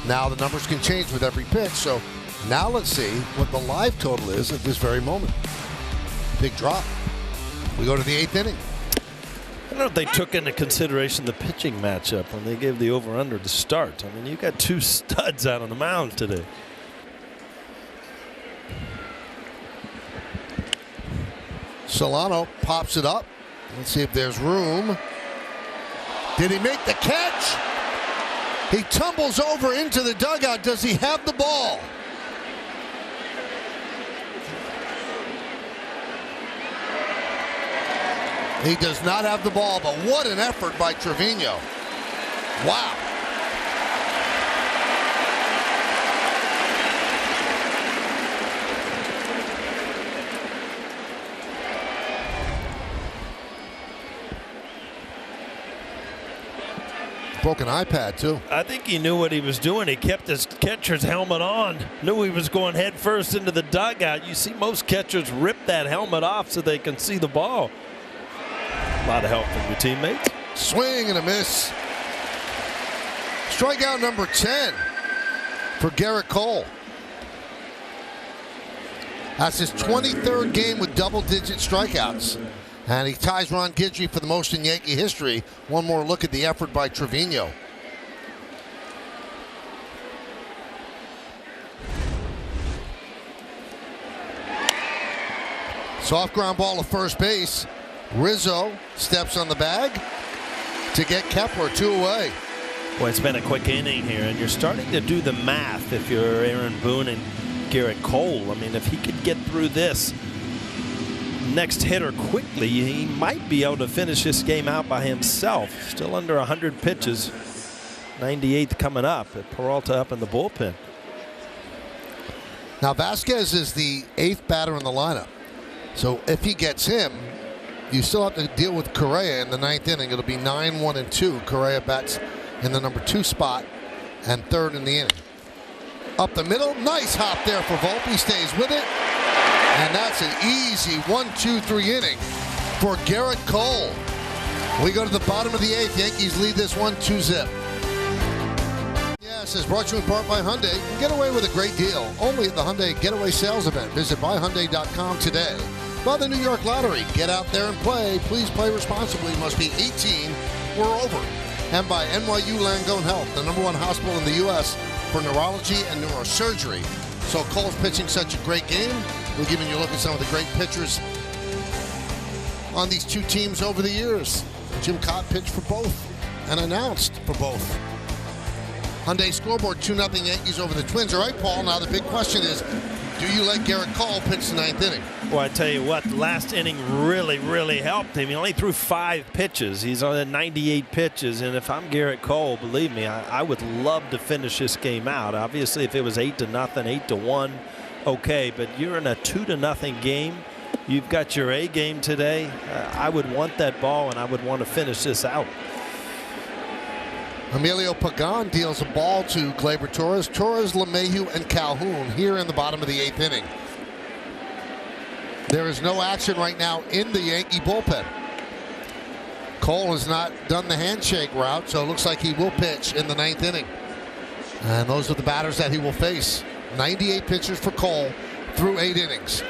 Now the numbers can change with every pitch, so now let's see what the live total is at this very moment. Big drop. We go to the 8th inning. I don't know if they took into consideration the pitching matchup when they gave the over-under to start. I mean, you got 2 studs out on the mound today. Solano pops it up. Let's see if there's room. Did he make the catch? He tumbles over into the dugout. Does he have the ball? He does not have the ball, but what an effort by Trevino. Wow. Broken iPad, too. I think he knew what he was doing. He kept his catcher's helmet on. Knew he was going head first into the dugout. You see most catchers rip that helmet off so they can see the ball. A lot of help from your teammates. Swing and a miss. Strikeout number 10 for Garrett Cole. That's his 23rd game with double-digit strikeouts. And he ties Ron Guidry for the most in Yankee history. One more look at the effort by Trevino. Soft ground ball to first base. Rizzo steps on the bag to get Kepler 2 away. Boy, it's been a quick inning here, and you're starting to do the math if you're Aaron Boone and Garrett Cole. I mean, if he could get through this next hitter quickly, he might be able to finish this game out by himself. Still under 100 pitches. 98th coming up. Peralta up in the bullpen. Now Vasquez is the 8th batter in the lineup. So if he gets him, you still have to deal with Correa in the ninth inning. It'll be 9-1-2. Correa bats in the number 2 spot and third in the inning. Up the middle, nice hop there for Volpe, stays with it. And that's an easy 1-2-3 inning for Garrett Cole. We go to the bottom of the 8th. Yankees lead this one 2-zip. Yes, is brought to you in part by Hyundai. You can get away with a great deal only at the Hyundai Getaway Sales Event. Visit buyhyundai.com today. By the New York Lottery. Get out there and play. Please play responsibly. Must be 18 or over. And by NYU Langone Health, the #1 hospital in the U.S. for neurology and neurosurgery. So Cole's pitching such a great game. We're giving you a look at some of the great pitchers on these two teams over the years. Jim Cott pitched for both and announced for both. Hyundai scoreboard 2-0 Yankees over the Twins. All right, Paul, now the big question is, do you let Garrett Cole pitch the 9th inning? Well, I tell you what, the last inning really helped him. He only threw 5 pitches. He's on 98 pitches, and if I'm Garrett Cole, believe me, I would love to finish this game out. Obviously, if it was 8-0, 8-1, okay, but you're in a 2-0 game. You've got your A game today. I would want that ball, and I would want to finish this out. Emilio Pagan deals a ball to Gleyber Torres. Torres, LeMahieu, and Calhoun here in the bottom of the 8th inning. There is no action right now in the Yankee bullpen. Cole has not done the handshake route, so it looks like he will pitch in the 9th inning. And those are the batters that he will face. 98 pitches for Cole through 8 innings.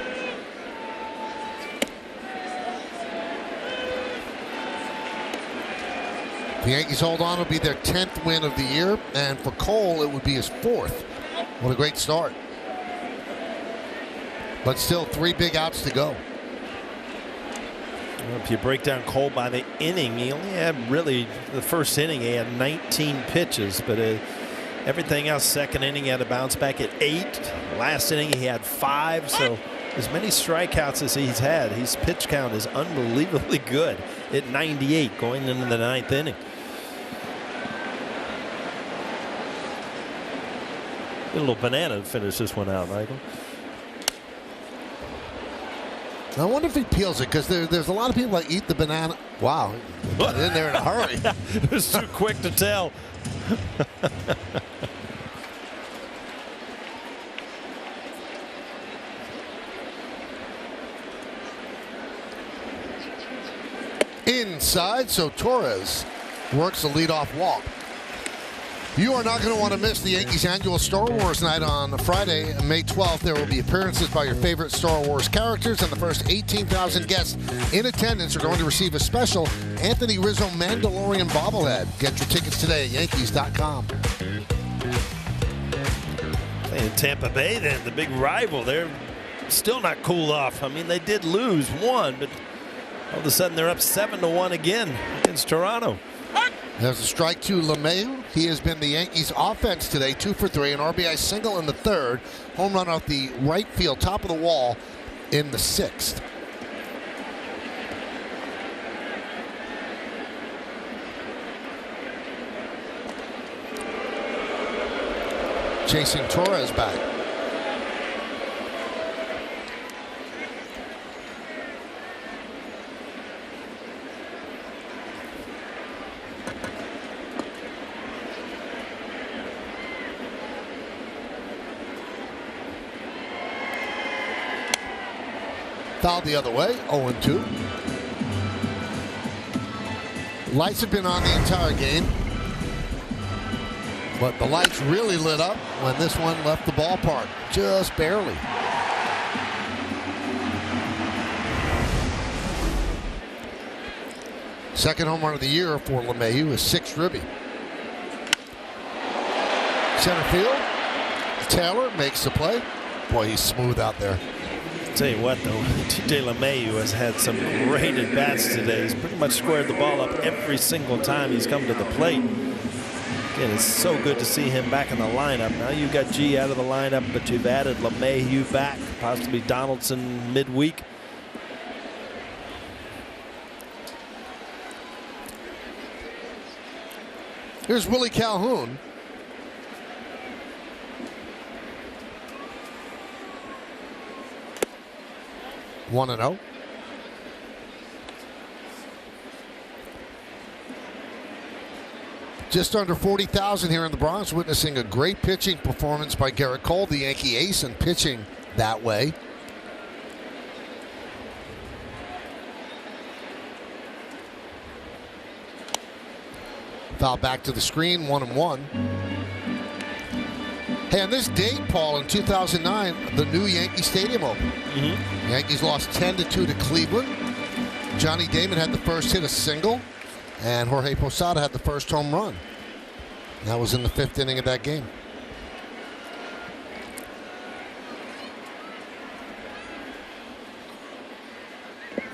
The Yankees hold on. It'll be their 10th win of the year. And for Cole, it would be his 4th. What a great start. But still 3 big outs to go. Well, if you break down Cole by the inning, he only had really the first inning. He had 19 pitches, but everything else, second inning, he had to bounce back at 8. Last inning, he had 5. So as many strikeouts as he's had, his pitch count is unbelievably good at 98 going into the 9th inning. A little banana to finish this one out, Michael. I wonder if he peels it, because there's a lot of people that eat the banana. Wow, got in there in a hurry. It was too quick to tell. Inside, so Torres works a leadoff walk. You are not going to want to miss the Yankees annual Star Wars night on Friday, May 12th. There will be appearances by your favorite Star Wars characters, and the first 18,000 guests in attendance are going to receive a special Anthony Rizzo Mandalorian bobblehead. Get your tickets today at Yankees.com. In Tampa Bay, then, the big rival, they're still not cooled off. I mean, they did lose 1, but all of a sudden they're up 7-1 again against Toronto. There's a strike to LeMahieu. He has been the Yankees' offense today, 2 for 3, an RBI single in the 3rd, home run off the right field, top of the wall in the 6th. Chasing Torres back. Fouled the other way, 0-2. Lights have been on the entire game, but the lights really lit up when this one left the ballpark, just barely. Second home run of the year for LeMahieu, his 6th ribby. Center field, Taylor makes the play. Boy, he's smooth out there. Tell you what, though, T.J. LeMahieu has had some great at-bats today. He's pretty much squared the ball up every single time he's come to the plate. Again, it's so good to see him back in the lineup. Now you've got G out of the lineup, but you've added LeMahieu back, possibly Donaldson midweek. Here's Willie Calhoun. Just under 40,000 here in the Bronx, witnessing a great pitching performance by Garrett Cole, the Yankee ace, and pitching that way. Foul back to the screen, 1-1. Hey, on this date, Paul, in 2009, the new Yankee Stadium opened. Yankees lost 10-2 to Cleveland. Johnny Damon had the first hit, a single, and Jorge Posada had the first home run. That was in the 5th inning of that game.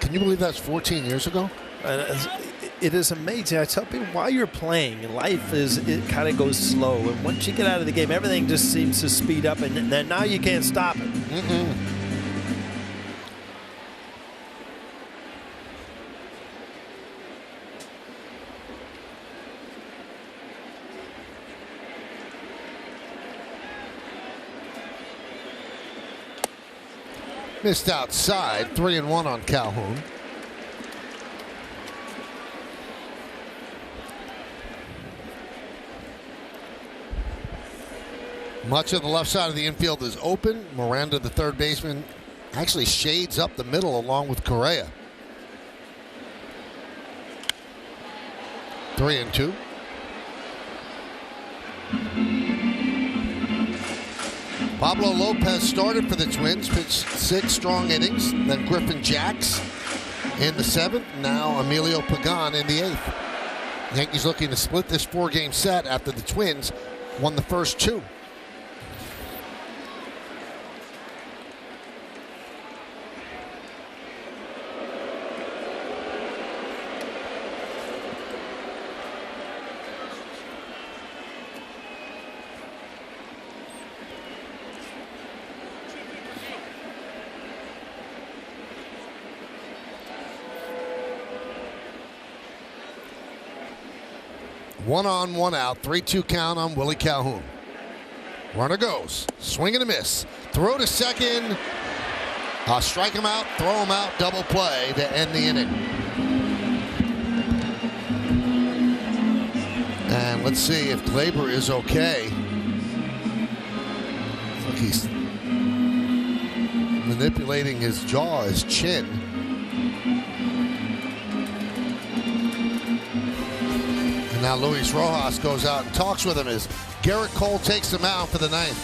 Can you believe that's 14 years ago? It is amazing. I tell people, while you're playing, it kind of goes slow. And once you get out of the game, everything just seems to speed up, and then now you can't stop it. Missed outside, 3-1 on Calhoun. Much of the left side of the infield is open. Miranda, the third baseman, actually shades up the middle along with Correa. 3-2. Pablo Lopez started for the Twins, pitched 6 strong innings. Then Griffin Jacks in the 7th. Now Emilio Pagan in the 8th. Yankees looking to split this 4-game set after the Twins won the first 2. One on, one out. 3-2 count on Willie Calhoun. Runner goes. Swing and a miss. Throw to second. Strike him out. Throw him out. Double play to end the inning. And let's see if Glaber is okay. Look, he's manipulating his jaw, his chin. Now Luis Rojas goes out and talks with him as Garrett Cole takes him out for the 9th.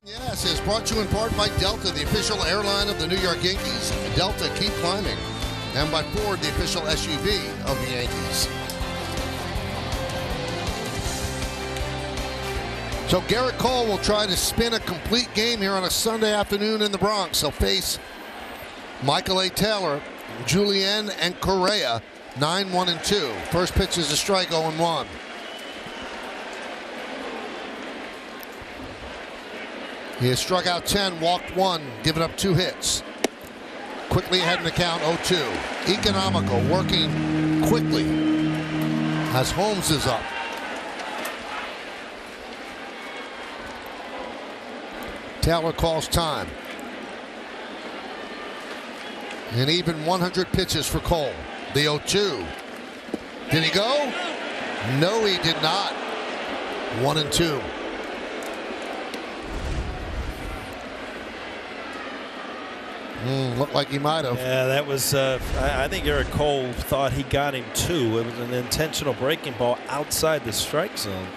Yes, it's brought to you in part by Delta, the official airline of the New York Yankees. Delta, keep climbing. And by Ford, the official SUV of the Yankees. So Garrett Cole will try to spin a complete game here on a Sunday afternoon in the Bronx. He'll face Michael A. Taylor, Julien, and Correa. 9-1-2. First pitch is a strike, 0-1. He has struck out 10, walked 1, given up 2 hits. Quickly ahead in the count, 0-2. Economical, working quickly as Holmes is up. Taylor calls time. And even 100 pitches for Cole. The 0-2. Did he go? No, he did not. 1-2. Looked like he might have. Yeah, that was, I think Garrett Cole thought he got him too. It was an intentional breaking ball outside the strike zone.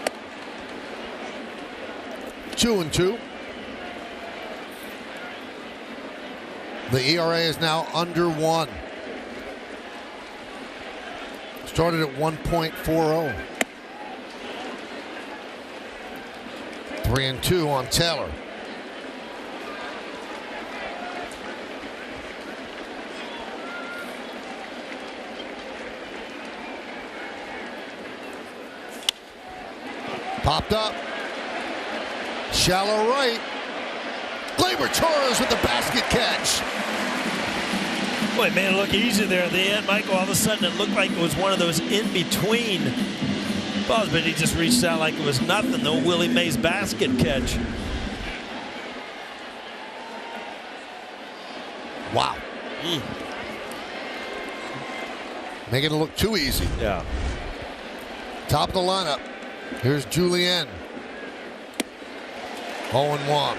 2-2. The ERA is now under 1. Started at 1.40. 3-2 on Taylor. Popped up. Shallow right. Gleyber Torres with the basket catch. Boy, it made it look easy there at the end, Michael. All of a sudden, it looked like it was one of those in-between balls, but he just reached out like it was nothing. The Willie Mays basket catch. Wow. Making it look too easy. Yeah. Top of the lineup. Here's Julien. 0-1.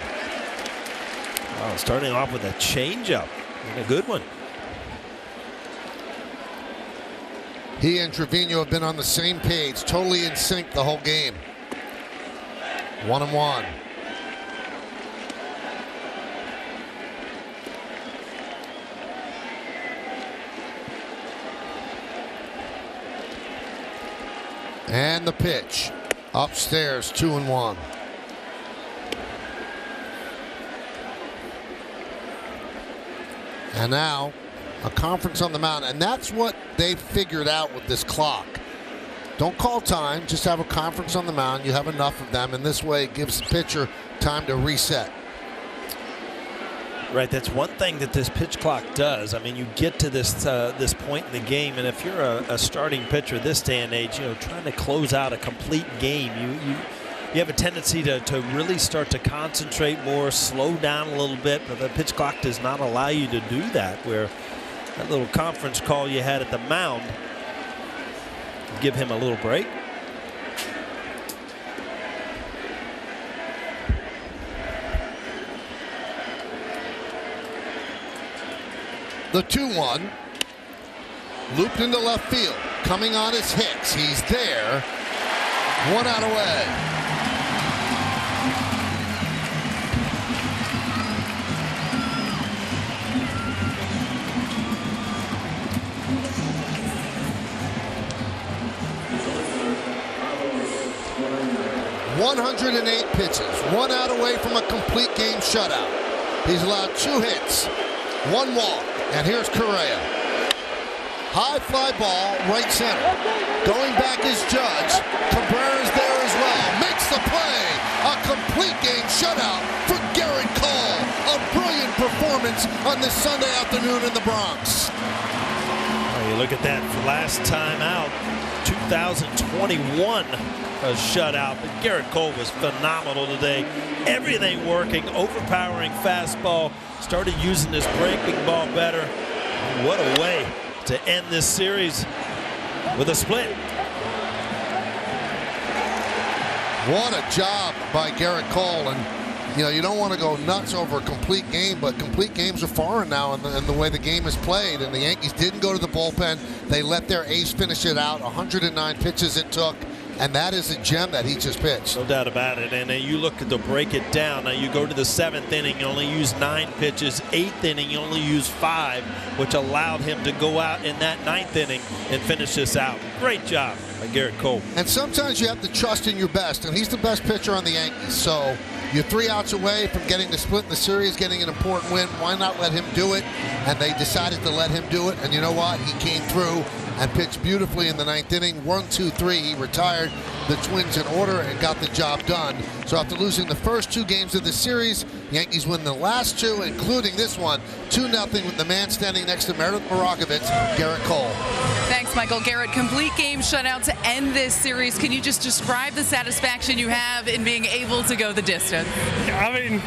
Oh, starting off with a changeup. And a good one. He and Trevino have been on the same page, totally in sync the whole game. 1-1. And the pitch. Upstairs, 2-1. And now a conference on the mound, and that's what they figured out with this clock. Don't call time, just have a conference on the mound. You have enough of them, and this way it gives the pitcher time to reset. Right, that's one thing that this pitch clock does. I mean, you get to this point in the game, and if you're a starting pitcher this day and age, trying to close out a complete game, you have a tendency to really start to concentrate more, slow down a little bit, but the pitch clock does not allow you to do that, where that little conference call you had at the mound, give him a little break. The 2-1, looped into left field, coming on his hits. He's there, 1 out away. ...108 pitches, 1 out away from a complete game shutout. He's allowed 2 hits, 1 walk, and here's Correa. High fly ball, right center. Going back is Judge. Cabrera's there as well. Makes the play. A complete game shutout for Garrett Cole. A brilliant performance on this Sunday afternoon in the Bronx. Oh, you look at that last time out, 2021. A shutout, but Garrett Cole was phenomenal today. Everything working, overpowering fastball, started using this breaking ball better. What a way to end this series with a split. What a job by Garrett Cole. And you don't want to go nuts over a complete game, but complete games are foreign now in the way the game is played. And the Yankees didn't go to the bullpen. They let their ace finish it out. 109 pitches it took. And that is a gem that he just pitched. No doubt about it. And you look to break it down. Now you go to the 7th inning, you only use 9 pitches. 8th inning, you only use 5, which allowed him to go out in that 9th inning and finish this out. Great job by Garrett Cole. And sometimes you have to trust in your best, and he's the best pitcher on the Yankees. So you're 3 outs away from getting the split in the series, getting an important win. Why not let him do it? And they decided to let him do it. And you know what? He came through and pitched beautifully in the 9th inning. 1, 2, 3. He retired the Twins in order and got the job done. So after losing the first 2 games of the series, Yankees win the last 2, including this one, 2-0 with the man standing next to Meredith Marakovitz, Garrett Cole. Thanks, Michael. Garrett, complete game shutout to end this series. Can you just describe the satisfaction you have in being able to go the distance? I mean,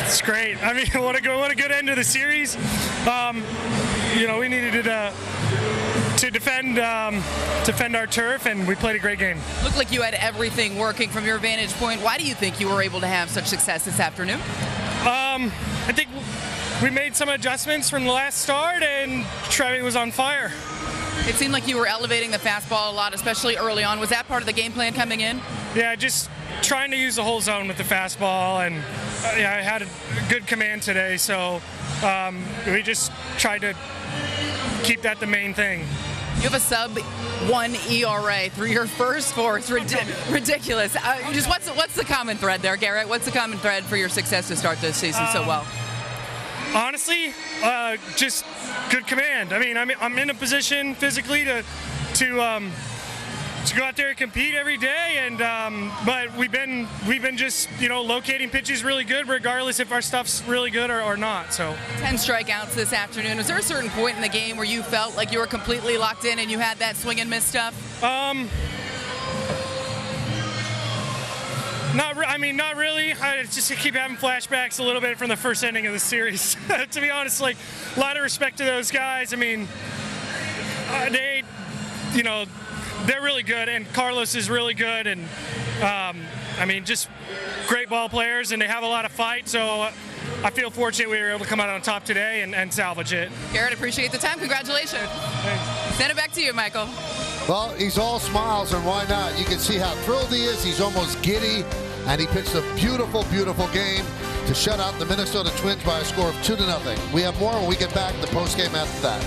it's great. I mean, what a good end to the series. We needed to defend our turf, and we played a great game. Looked like you had everything working from your vantage point. Why do you think you were able to have such success this afternoon? I think we made some adjustments from the last start, and Trevi was on fire. It seemed like you were elevating the fastball a lot, especially early on. Was that part of the game plan coming in? Yeah, just trying to use the whole zone with the fastball, and I had a good command today, so we just tried to keep that the main thing. You have a sub-1 ERA through your first 4. It's ridiculous. Just what's the common thread there, Garrett? What's the common thread for your success to start this season so well? Honestly, just good command. I mean, I'm in a position physically to go out there and compete every day, and but we've been just locating pitches really good, regardless if our stuff's really good or not. So 10 strikeouts this afternoon. Was there a certain point in the game where you felt like you were completely locked in and you had that swing and miss stuff? Not really. I just keep having flashbacks a little bit from the first inning of the series. To be honest, like, a lot of respect to those guys. I mean, they, you know, they're really good, and Carlos is really good, and I mean, just great ball players, and they have a lot of fight. So I feel fortunate we were able to come out on top today and salvage it. Garrett, appreciate the time. Congratulations. Thanks. Send it back to you, Michael. Well, he's all smiles, and why not? You can see how thrilled he is. He's almost giddy, and he pitched a beautiful, beautiful game to shut out the Minnesota Twins by a score of 2-0. We have more when we get back in the postgame after that.